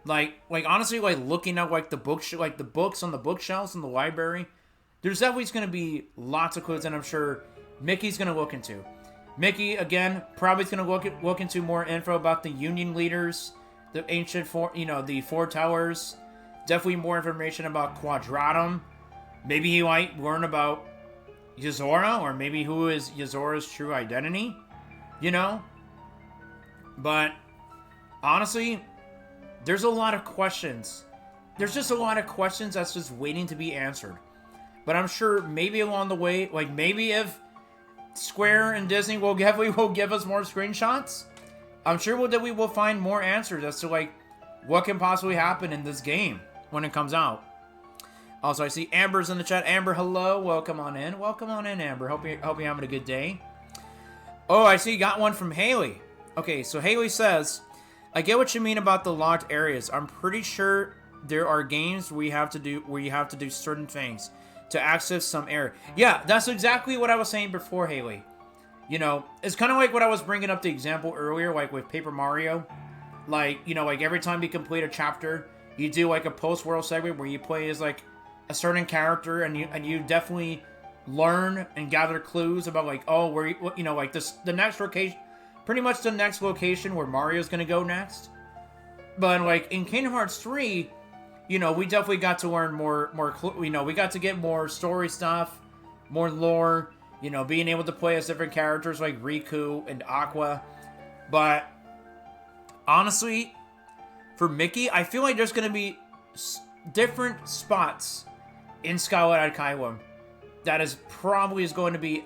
like honestly, like looking at like the books on the bookshelves in the library, there's definitely going to be lots of clues that I'm sure Mickey's going to look into. Mickey, again, probably is going to look into more info about the Union leaders, the ancient the Four Towers. Definitely more information about Quadratum. Maybe he might learn about Yozora, or maybe who is Yozora's true identity. You know? But, honestly, there's a lot of questions. There's just a lot of questions that's just waiting to be answered. But I'm sure maybe along the way, like maybe if Square and Disney will give us more screenshots, I'm sure that we will find more answers as to like what can possibly happen in this game when it comes out. Also, I see Amber's in the chat. Amber, hello. Welcome on in. Welcome on in, Amber. Hope you're having a good day. Oh, I see you got one from Haley. Okay, so Haley says, I get what you mean about the locked areas. I'm pretty sure there are games where you have to do certain things to access some area. Yeah, that's exactly what I was saying before, Haley. You know, it's kind of like what I was bringing up the example earlier, like with Paper Mario. Like, you know, like every time you complete a chapter, you do like a post-world segment where you play as like a certain character, and you definitely learn and gather clues about like, oh, where you know, like the next location, pretty much the next location where Mario's gonna go next. But like in Kingdom Hearts 3, you know, we definitely got to learn more. You know, we got to get more story stuff, more lore. You know, being able to play as different characters like Riku and Aqua. But honestly, for Mickey, I feel like there's gonna be different spots in Scala Ad Caelum that is going to be,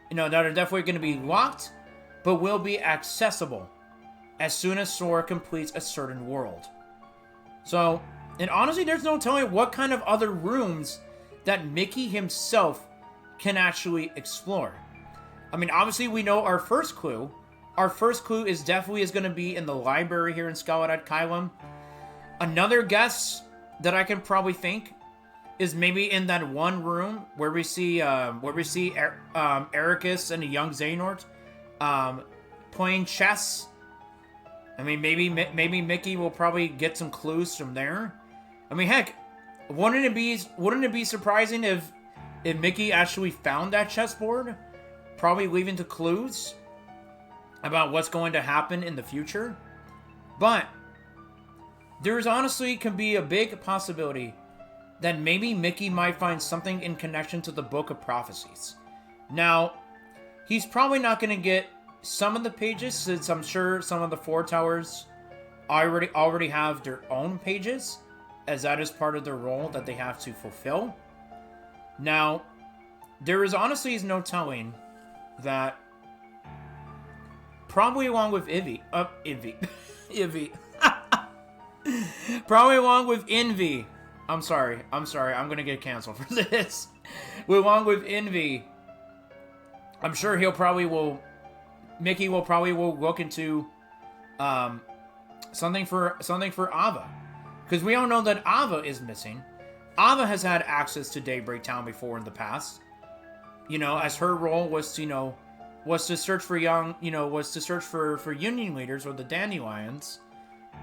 you know, that are definitely going to be locked, but will be accessible as soon as Sora completes a certain world. So, and honestly, there's no telling what kind of other rooms that Mickey himself can actually explore. I mean, obviously, we know our first clue. Our first clue is definitely going to be in the library here in Scala Ad Caelum. Another guess that I can probably think is maybe in that one room where we see Ericus and a young Xehanort playing chess I mean, maybe Mickey will probably get some clues from there. I mean, heck, wouldn't it be surprising if Mickey actually found that chessboard, probably leaving the clues about what's going to happen in the future? But there's honestly can be a big possibility that maybe Mickey might find something in connection to the Book of Prophecies. Now, he's probably not going to get some of the pages, since I'm sure some of the Four Towers already have their own pages, as that is part of their role that they have to fulfill. Now, there is honestly no telling that probably along with Ivy, probably along with Envy. I'm sorry, I'm gonna get canceled for this. Along with Envy, I'm sure Mickey will probably look into something for Ava, because we all know that Ava is missing. Ava has had access to Daybreak Town before in the past, as her role was to search for Union leaders or the Dandelions.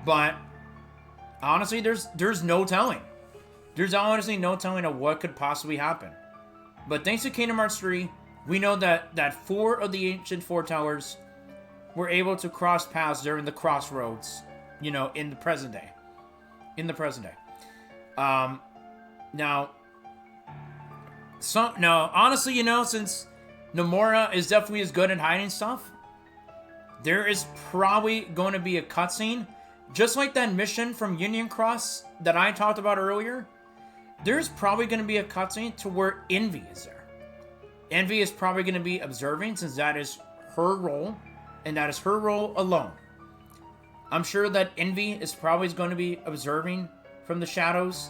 But honestly, there's no telling. There's honestly no telling of what could possibly happen. But thanks to Kingdom Hearts 3, we know that 4 of the ancient Four Towers were able to cross paths during the crossroads, in the present day. Now, honestly, since Nomura is definitely as good at hiding stuff, there is probably going to be a cutscene, just like that mission from Union Cross that I talked about earlier. There's probably going to be a cutscene to where Envy is there. Envy is probably going to be observing, since that is her role, and that is her role alone. I'm sure that Envy is probably going to be observing from the shadows.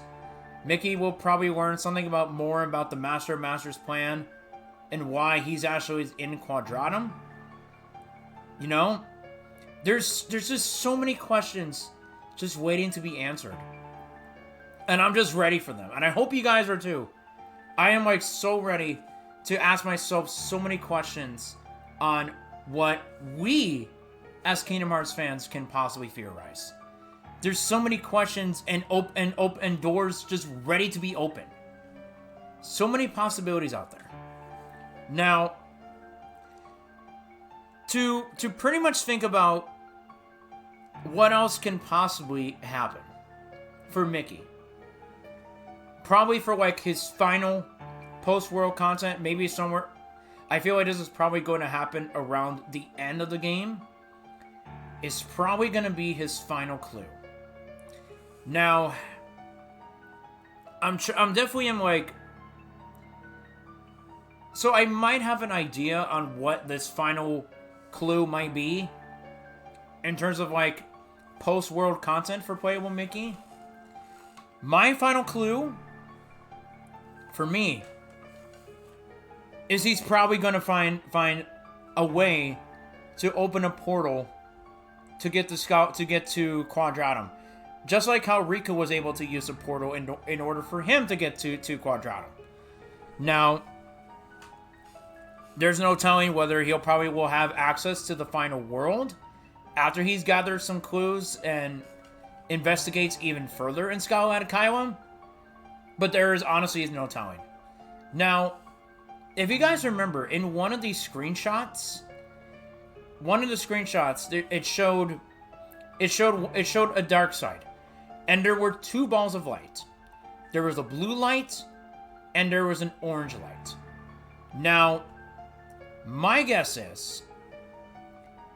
Mickey will probably learn something more about the Master of Masters plan and why he's actually in Quadratum. There's just so many questions just waiting to be answered. And I'm just ready for them. And I hope you guys are too. I am so ready to ask myself so many questions on what we as Kingdom Hearts fans can possibly theorize. There's so many questions and open doors just ready to be open. So many possibilities out there. Now, to pretty much think about what else can possibly happen for Mickey. Probably for his final post-world content, maybe somewhere. I feel like this is probably going to happen around the end of the game. It's probably going to be his final clue. Now, I'm definitely so I might have an idea on what this final clue might be in terms of post-world content for playable Mickey. My final clue for me is he's probably going to find a way to open a portal to get to Quadratum. Just like how Rika was able to use a portal in order for him to get to Quadratum. Now, there's no telling whether he'll probably will have access to the final world after he's gathered some clues and investigates even further in Scala Ad Caelum. But there is honestly no telling. Now, if you guys remember, in one of the screenshots, it showed a dark side, and there were 2 balls of light. There was a blue light, and there was an orange light. Now, my guess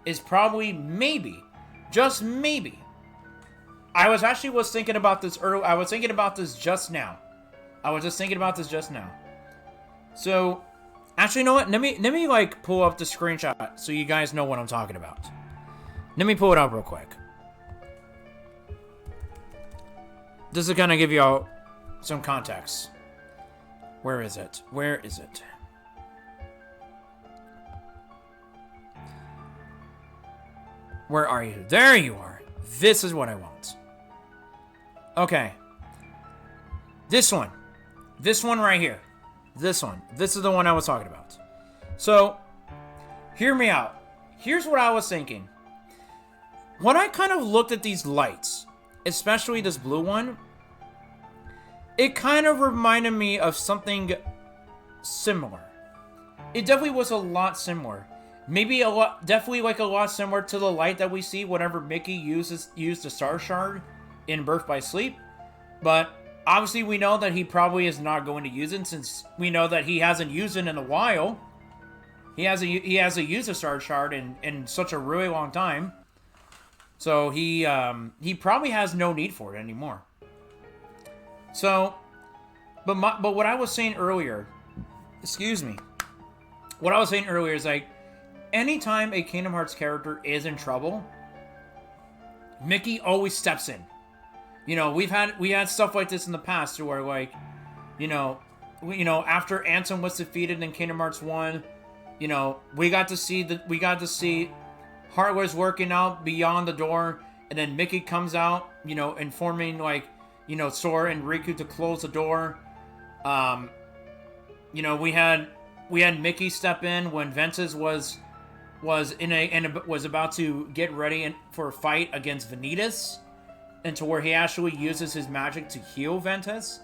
is probably maybe, just maybe. I was thinking about this earlier. I was thinking about this just now. So, actually, you know what? Let me pull up the screenshot so you guys know what I'm talking about. Let me pull it up real quick. This is gonna give you all some context. Where is it? Where are you? There you are. This is what I want. Okay. This one right here. This is the one I was talking about. So, hear me out. Here's what I was thinking. when I kind of looked at these lights, especially this blue one, it kind of reminded me of something similar. It definitely was a lot similar. Maybe definitely like a lot similar to the light that we see whenever Mickey used the Star Shard in Birth by Sleep. But obviously we know that he probably is not going to use it, since we know that he hasn't used it in a while. He hasn't used a Star Shard in such a really long time. So he probably has no need for it anymore. So, but what I was saying earlier, excuse me, what I was saying earlier is like, anytime a Kingdom Hearts character is in trouble, Mickey always steps in. You know, we had stuff like this in the past where, like, after Ansem was defeated in Kingdom Hearts 1, we got to see Heartless working out beyond the door, and then Mickey comes out, informing, like, Sora and Riku to close the door. We had Mickey step in when Ventus was about to get ready for a fight against Vanitas, and to where he actually uses his magic to heal Ventus.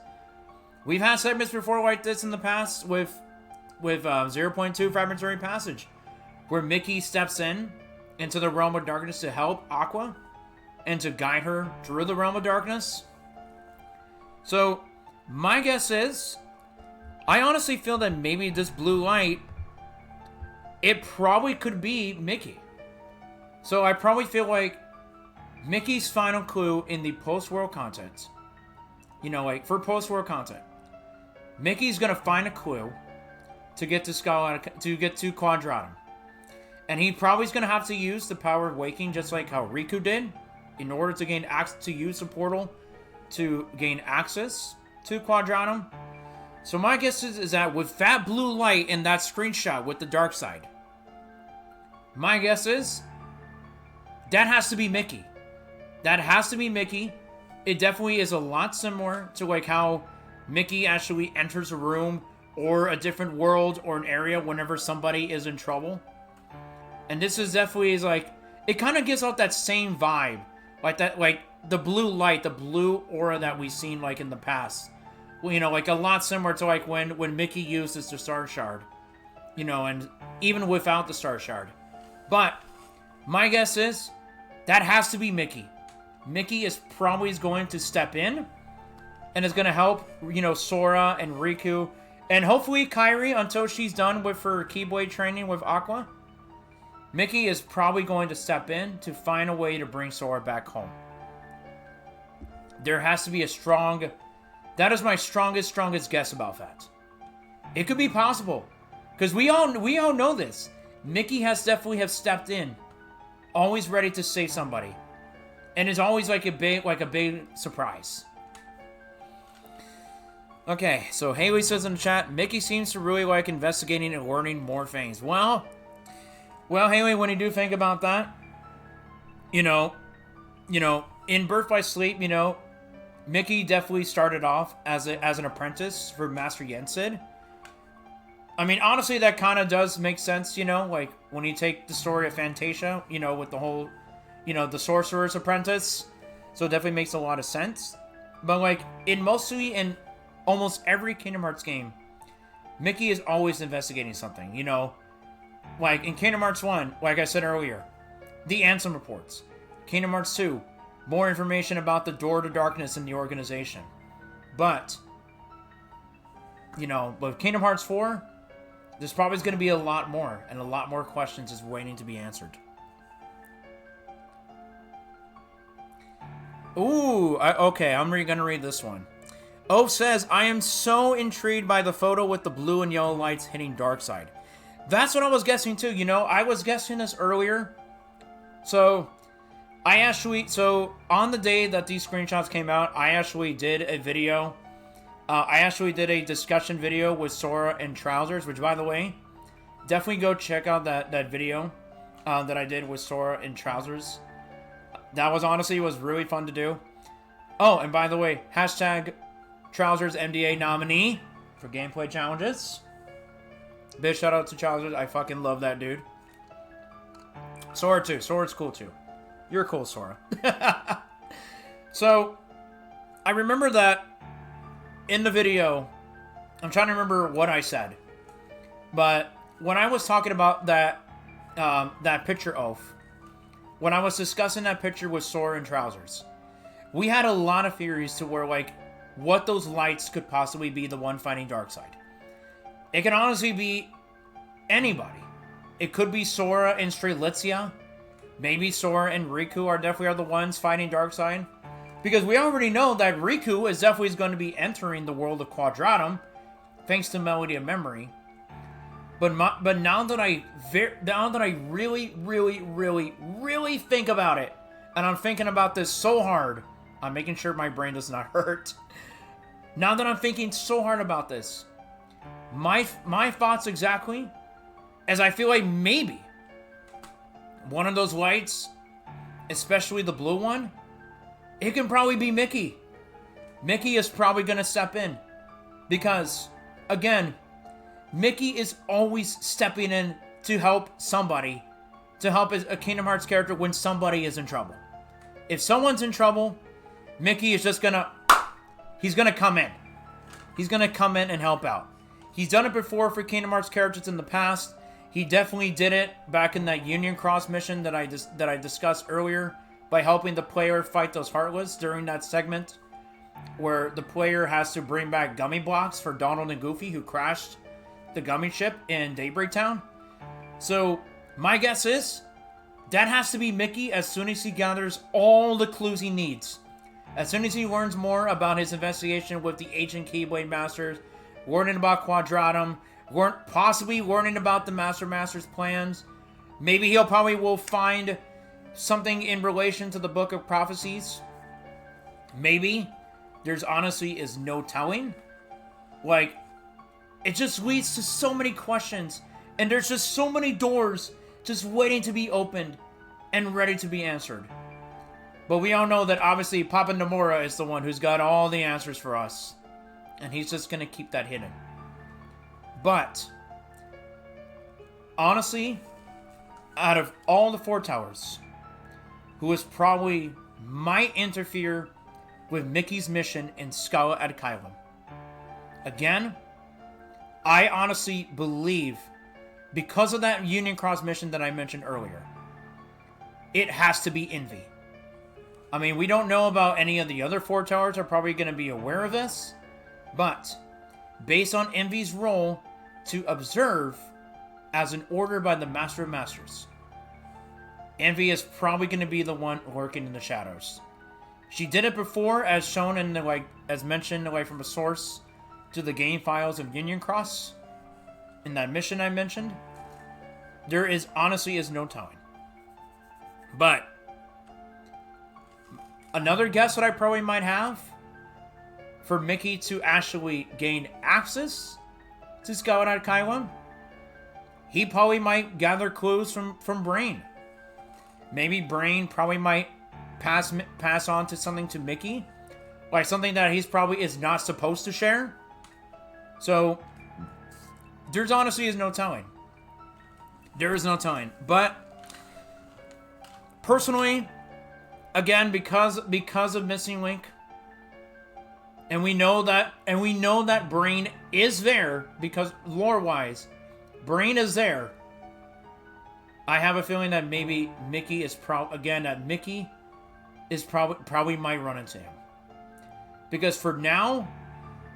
We've had segments before like this in the past with 0.2 Fragmentary Passage, where Mickey steps into the Realm of Darkness to help Aqua and to guide her through the Realm of Darkness. So, my guess is, I honestly feel that maybe this blue light, it probably could be Mickey. So I probably feel like Mickey's final clue in the post-world content, for post-world content, Mickey's gonna find a clue to get to Quadratum. And he probably's gonna have to use the power of waking, just like how Riku did, in order to gain access to use the portal to gain access to Quadratum. So my guess is that with that blue light in that screenshot with the dark side, my guess is that has to be Mickey. That has to be Mickey. It definitely is a lot similar to like how Mickey actually enters a room or a different world or an area whenever somebody is in trouble. And this is definitely like, it kind of gives out that same vibe. Like that, like the blue light, the blue aura that we've seen like in the past. Like a lot similar to like when Mickey uses the Star Shard. And even without the Star Shard. But my guess is that has to be Mickey. Mickey is probably going to step in and is going to help, Sora and Riku and hopefully Kairi until she's done with her Keyblade training with Aqua. Mickey is probably going to step in to find a way to bring Sora back home. There has to be that is my strongest guess about that. It could be possible. Because we all know this. Mickey has definitely stepped in. Always ready to save somebody. And is always like a big surprise. Okay, so Haley says in the chat, Mickey seems to really like investigating and learning more things. Well, Haley, when you do think about that, in Birth by Sleep, Mickey definitely started off as an apprentice for Master Yensid. I mean, honestly, that kind of does make sense, like when you take the story of Fantasia, with the whole, the Sorcerer's Apprentice. So it definitely makes a lot of sense. But like in almost every Kingdom Hearts game, Mickey is always investigating something, Like in Kingdom Hearts 1, like I said earlier, the Ansem reports. Kingdom Hearts 2, more information about the Door to Darkness in the organization. But, with Kingdom Hearts 4, there's probably going to be a lot more, and a lot more questions is waiting to be answered. Ooh, okay, I'm going to read this one. Oaf says, I am so intrigued by the photo with the blue and yellow lights hitting Darkseid. That's what I was guessing too, I was guessing this earlier. So, on the day that these screenshots came out, I actually did a video. I actually did a discussion video with Sora and Trousers, which, by the way, definitely go check out that video that I did with Sora and Trousers. That was really fun to do. Oh, and by the way, hashtag Trousers MDA nominee for gameplay challenges. Big shout out to Trousers. I fucking love that dude. Sora too. Sora's cool too. You're cool, Sora. So, I remember that in the video, I'm trying to remember what I said, but when I was talking about that that picture oath, when I was discussing that picture with Sora in trousers, we had a lot of theories to where, like, what those lights could possibly be the one fighting Darkseid. It could honestly be anybody. It could be Sora and Strelitzia. Maybe Sora and Riku are the ones fighting Darkseid. Because we already know that Riku is definitely going to be entering the world of Quadratum, thanks to Melody of Memory. But now that I really, really, really, really think about it, and I'm thinking about this so hard, I'm making sure my brain does not hurt. Now that I'm thinking so hard about this, my thoughts exactly, as I feel like maybe one of those lights, especially the blue one, it can probably be Mickey. Mickey is probably going to step in. Because, again, Mickey is always stepping in to help somebody. To help a Kingdom Hearts character when somebody is in trouble. If someone's in trouble, Mickey is just going to... He's going to come in. He's going to come in and help out. He's done it before for Kingdom Hearts characters in the past. He definitely did it back in that Union Cross mission that I discussed earlier, by helping the player fight those Heartless during that segment where the player has to bring back gummy blocks for Donald and Goofy, who crashed the gummy ship in Daybreak Town. So my guess is that has to be Mickey as soon as he gathers all the clues he needs. As soon as he learns more about his investigation with the ancient Keyblade Masters, learning about Quadratum, possibly learning about the Master's plans. Maybe he'll probably will find something in relation to the Book of Prophecies. Maybe. There's honestly is no telling. Like, it just leads to so many questions. And there's just so many doors just waiting to be opened and ready to be answered. But we all know that obviously Papa Nomura is the one who's got all the answers for us. And he's just going to keep that hidden. But, honestly, out of all the Four Towers, who is probably might interfere with Mickey's mission in Scala Ad Caelum. Again, I honestly believe, because of that Union Cross mission that I mentioned earlier, it has to be Envy. I mean, we don't know about any of the other Four Towers are probably going to be aware of this, but based on Envy's role to observe as an order by the Master of Masters, Envy is probably going to be the one lurking in the shadows. She did it before, as shown in the, as mentioned from a source to the game files of Union Cross. In that mission I mentioned, there is honestly no telling. But another guess that I probably might have for Mickey to actually gain access to Scala Ad Caelum, he probably might gather clues from Brain. Maybe Brain probably might pass on to something to Mickey, like something that he's probably is not supposed to share. So there's honestly no telling. There is no telling. But personally, again, because of Missing Link, and we know that Brain is there, because lore-wise, Brain is there. I have a feeling that maybe Mickey is probably might run into him. Because for now,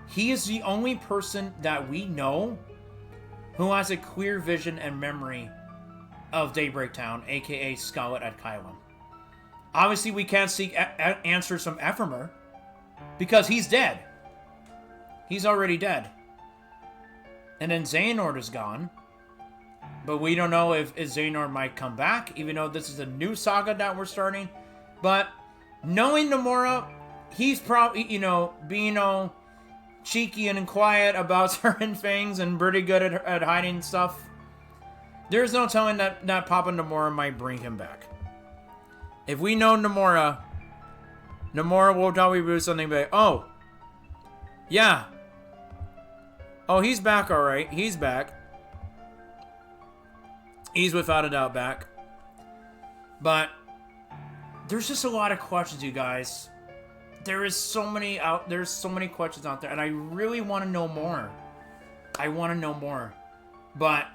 he is the only person that we know who has a clear vision and memory of Daybreak Town, aka Scala Ad Caelum. Obviously, we can't seek answers from Ephemer, because he's dead. He's already dead. And then Xehanort is gone. But we don't know if Xehanort might come back, even though this is a new saga that we're starting. But knowing Nomura, he's probably, being all cheeky and quiet about certain things and pretty good at hiding stuff. There's no telling that Papa Nomura might bring him back. If we know Nomura will probably do something like, oh, yeah. Oh, he's back, alright. He's back. He's without a doubt back. But there's just a lot of questions, you guys. There's so many questions out there, and I really want to know more. I want to know more. But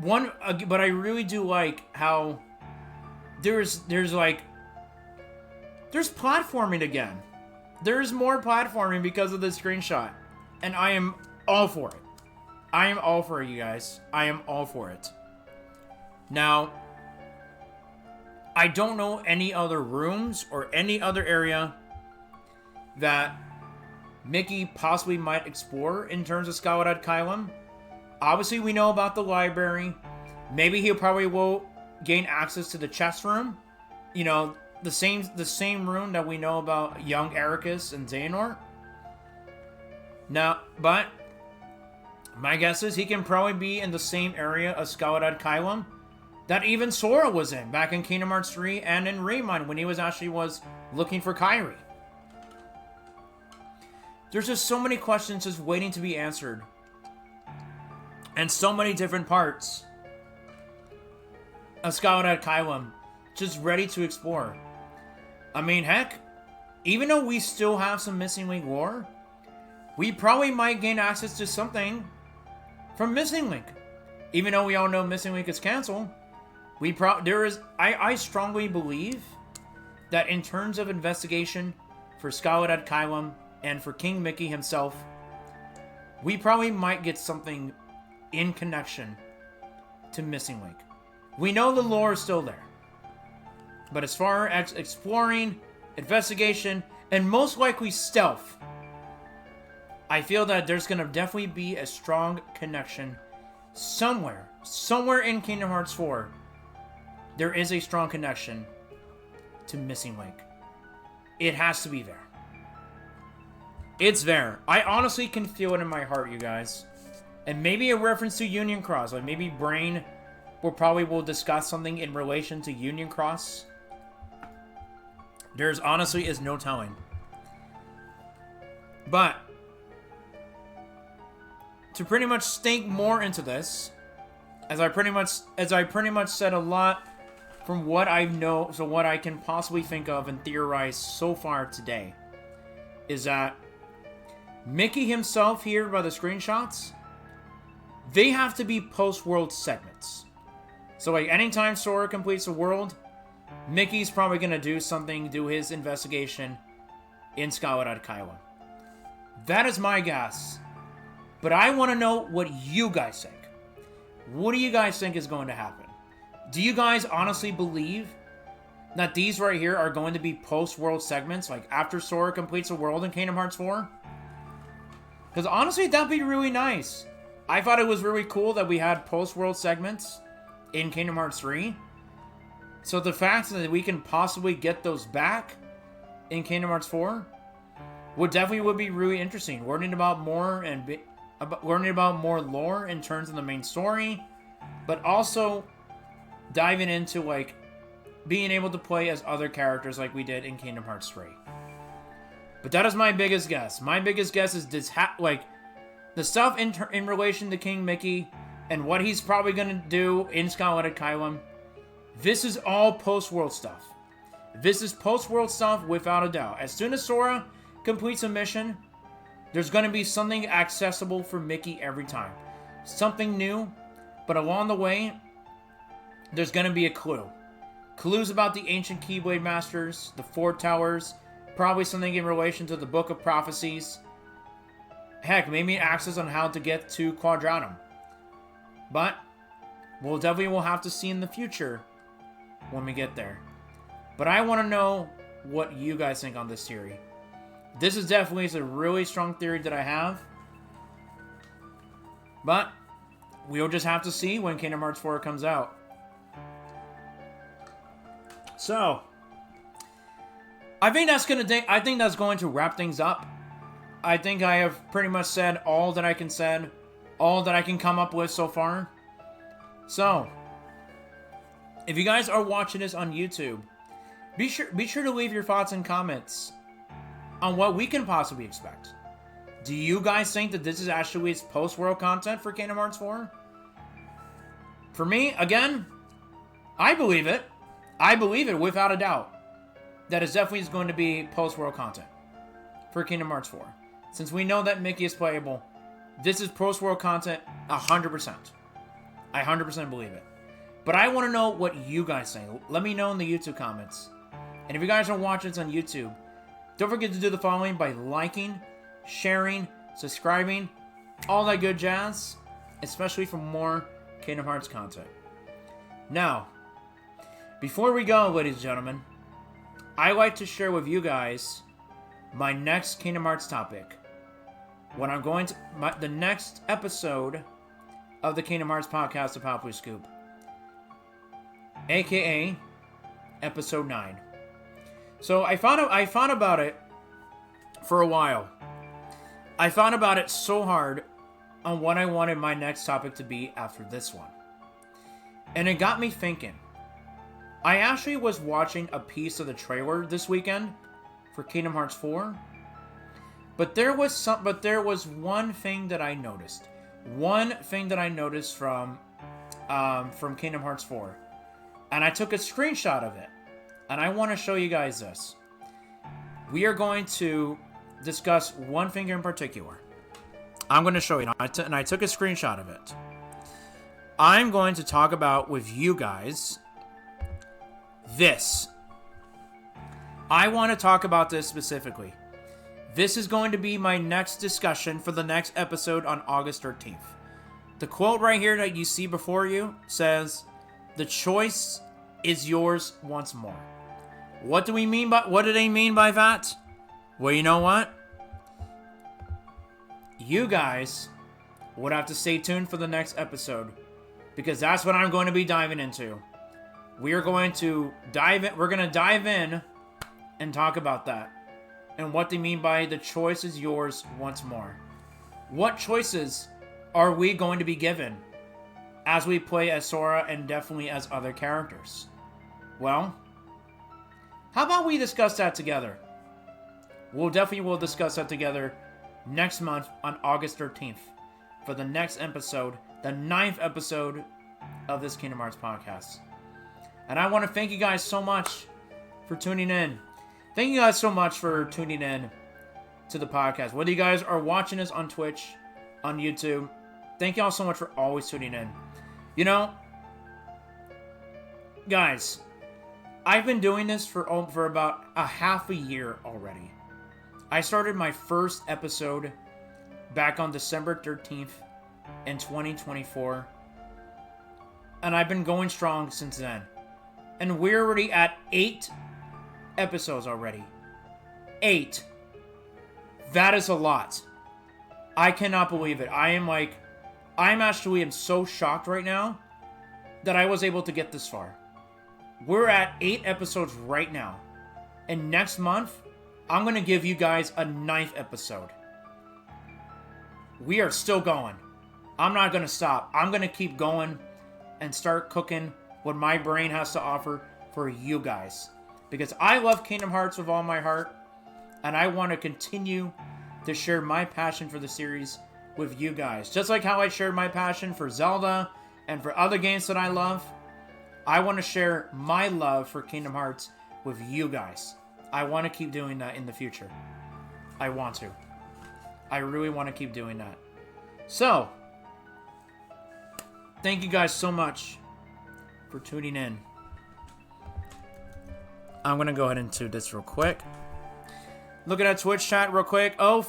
I really do like how there's platforming again. There's more platforming because of the screenshot. And I am all for it. I am all for it, you guys. I am all for it. Now, I don't know any other rooms or any other area that Mickey possibly might explore in terms of Scala Ad Caelum. Obviously, we know about the library. Maybe he probably will gain access to the chess room. You know, the same room that we know about young Ericus and Xehanort. Now, but my guess is he can probably be in the same area of Scala Ad Caelum that even Sora was in back in Kingdom Hearts 3 and in Rayman when he was looking for Kairi. There's just so many questions just waiting to be answered. And so many different parts of Scala Ad Caelum just ready to explore. I mean, heck, even though we still have some Missing Link lore, we probably might gain access to something from Missing Link. Even though we all know Missing Link is canceled, I strongly believe that in terms of investigation for Scala Ad Caelum and for King Mickey himself, we probably might get something in connection to Missing Link. We know the lore is still there. But as far as exploring, investigation, and most likely stealth, I feel that there's going to definitely be a strong connection somewhere in Kingdom Hearts 4. There is a strong connection to Missing Link. It has to be there. It's there. I honestly can feel it in my heart, you guys. And maybe a reference to Union Cross. Like maybe Brain will discuss something in relation to Union Cross. There's honestly is no telling. But to pretty much think more into this, as I pretty much said a lot from what I know, so what I can possibly think of and theorize so far today, is that Mickey himself here by the screenshots, they have to be post-world segments. So like anytime Sora completes a world, Mickey's probably going to do his investigation in Scala Ad Caelum. That is my guess. But I want to know what you guys think. What do you guys think is going to happen? Do you guys honestly believe that these right here are going to be post-world segments, like after Sora completes a world in Kingdom Hearts 4? Because honestly, that'd be really nice. I thought it was really cool that we had post-world segments in Kingdom Hearts 3. So the fact that we can possibly get those back in Kingdom Hearts 4 would be really interesting. Learning about more lore in terms of the main story, but also diving into like being able to play as other characters like we did in Kingdom Hearts 3. But that is my biggest guess. My biggest guess is this the stuff in relation to King Mickey and what he's probably gonna do in Scala Ad Caelum. This is all post-world stuff. This is post-world stuff without a doubt. As soon as Sora completes a mission, there's going to be something accessible for Mickey every time. Something new, but along the way, there's going to be a clue. Clues about the ancient Keyblade Masters, the Four Towers, probably something in relation to the Book of Prophecies. Heck, maybe access on how to get to Quadratum. But we'll have to see in the future when we get there. But I want to know what you guys think on this theory. This is definitely a really strong theory that I have. But we'll just have to see when Kingdom Hearts 4 comes out. So I think that's going to wrap things up. I think I have pretty much said all that I can come up with so far. So if you guys are watching this on YouTube, be sure to leave your thoughts and comments on what we can possibly expect. Do you guys think that this is actually post-world content for Kingdom Hearts 4? For me, again, I believe it. I believe it without a doubt. that is definitely going to be post-world content for Kingdom Hearts 4. Since we know that Mickey is playable, this is post-world content 100%. I 100% believe it. But I want to know what you guys think. Let me know in the YouTube comments. And if you guys are watching this on YouTube, don't forget to do the following by liking, sharing, subscribing, all that good jazz, especially for more Kingdom Hearts content. Now, before we go, ladies and gentlemen, I like to share with you guys my next Kingdom Hearts topic. When I'm going to the next episode of the Kingdom Hearts podcast, the Paopu Scoop, aka episode 9. So I thought about it for a while. I thought about it so hard on what I wanted my next topic to be after this one. And it got me thinking. I actually was watching a piece of the trailer this weekend for Kingdom Hearts 4. But there was one thing that I noticed. One thing that I noticed from Kingdom Hearts 4. And I took a screenshot of it. And I want to show you guys this. We are going to discuss one thing in particular. I'm going to show you. And I took a screenshot of it. I'm going to talk about with you guys this. I want to talk about this specifically. This is going to be my next discussion for the next episode on August 13th. The quote right here that you see before you says, "The choice is yours once more." What do they mean by that? Well, you know what? You guys would have to stay tuned for the next episode, because that's what I'm going to be diving into. We're going to dive in and talk about that. And what they mean by the choice is yours once more. What choices are we going to be given as we play as Sora and definitely as other characters? Well, how about we discuss that together? We'll discuss that together next month on August 13th for the next episode, the 9th episode of this Kingdom Hearts podcast. And I want to thank you guys so much for tuning in. Thank you guys so much for tuning in to the podcast. Whether you guys are watching us on Twitch, on YouTube, thank you all so much for always tuning in. You know, guys, I've been doing this for about a half a year already. I started my first episode back on December 13th in 2024. And I've been going strong since then. And we're already at 8 episodes already. 8. That is a lot. I cannot believe it. I'm so shocked right now that I was able to get this far. We're at 8 episodes right now. And next month, I'm going to give you guys a 9th episode. We are still going. I'm not going to stop. I'm going to keep going and start cooking what my brain has to offer for you guys. Because I love Kingdom Hearts with all my heart. And I want to continue to share my passion for the series with you guys. Just like how I shared my passion for Zelda and for other games that I love. I want to share my love for Kingdom Hearts with you guys. I want to keep doing that in the future. I want to. I really want to keep doing that. So, thank you guys so much for tuning in. I'm going to go ahead and do this real quick. Look at that Twitch chat real quick. Oh,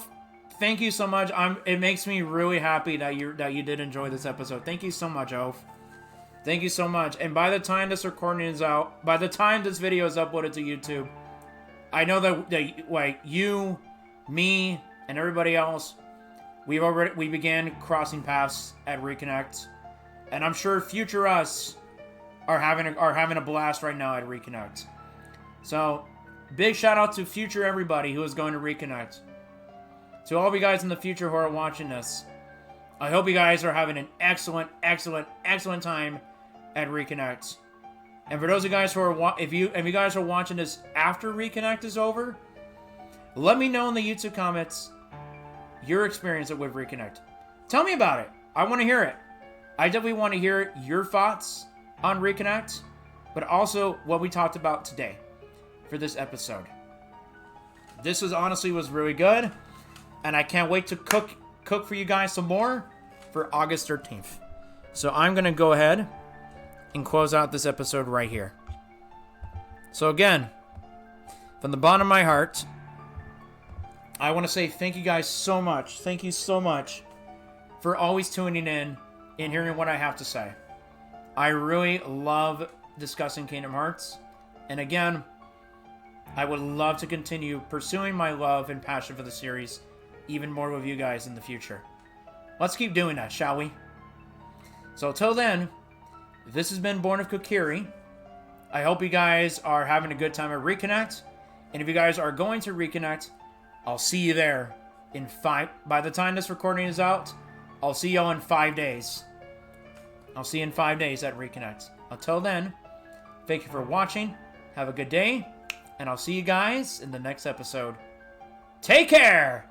thank you so much. It makes me really happy that you did enjoy this episode. Thank you so much, Oaf. Thank you so much. And by the time this recording is out, by the time this video is uploaded to YouTube, I know that like you, me, and everybody else, we began crossing paths at Reconnect, and I'm sure future us are having a blast right now at Reconnect. So, big shout out to future everybody who is going to Reconnect. To all of you guys in the future who are watching this, I hope you guys are having an excellent, excellent, excellent time at Reconnect. And for those of you guys who are if you guys are watching this after Reconnect is over, let me know in the YouTube comments your experience with Reconnect. Tell me about it. I want to hear it. I definitely want to hear your thoughts on Reconnect, but also what we talked about today. for this episode. This was really good, and I can't wait to cook for you guys some more for August 13th. So I'm going to go ahead and close out this episode right here. So again, from the bottom of my heart, I want to say thank you guys so much. Thank you so much for always tuning in and hearing what I have to say. I really love discussing Kingdom Hearts. And again, I would love to continue pursuing my love and passion for the series even more with you guys in the future. Let's keep doing that, shall we? So till then, this has been Born of Kokiri. I hope you guys are having a good time at Reconnect. And if you guys are going to Reconnect, I'll see you there in 5... By the time this recording is out, I'll see y'all in 5 days. I'll see you in 5 days at Reconnect. Until then, thank you for watching. Have a good day. And I'll see you guys in the next episode. Take care!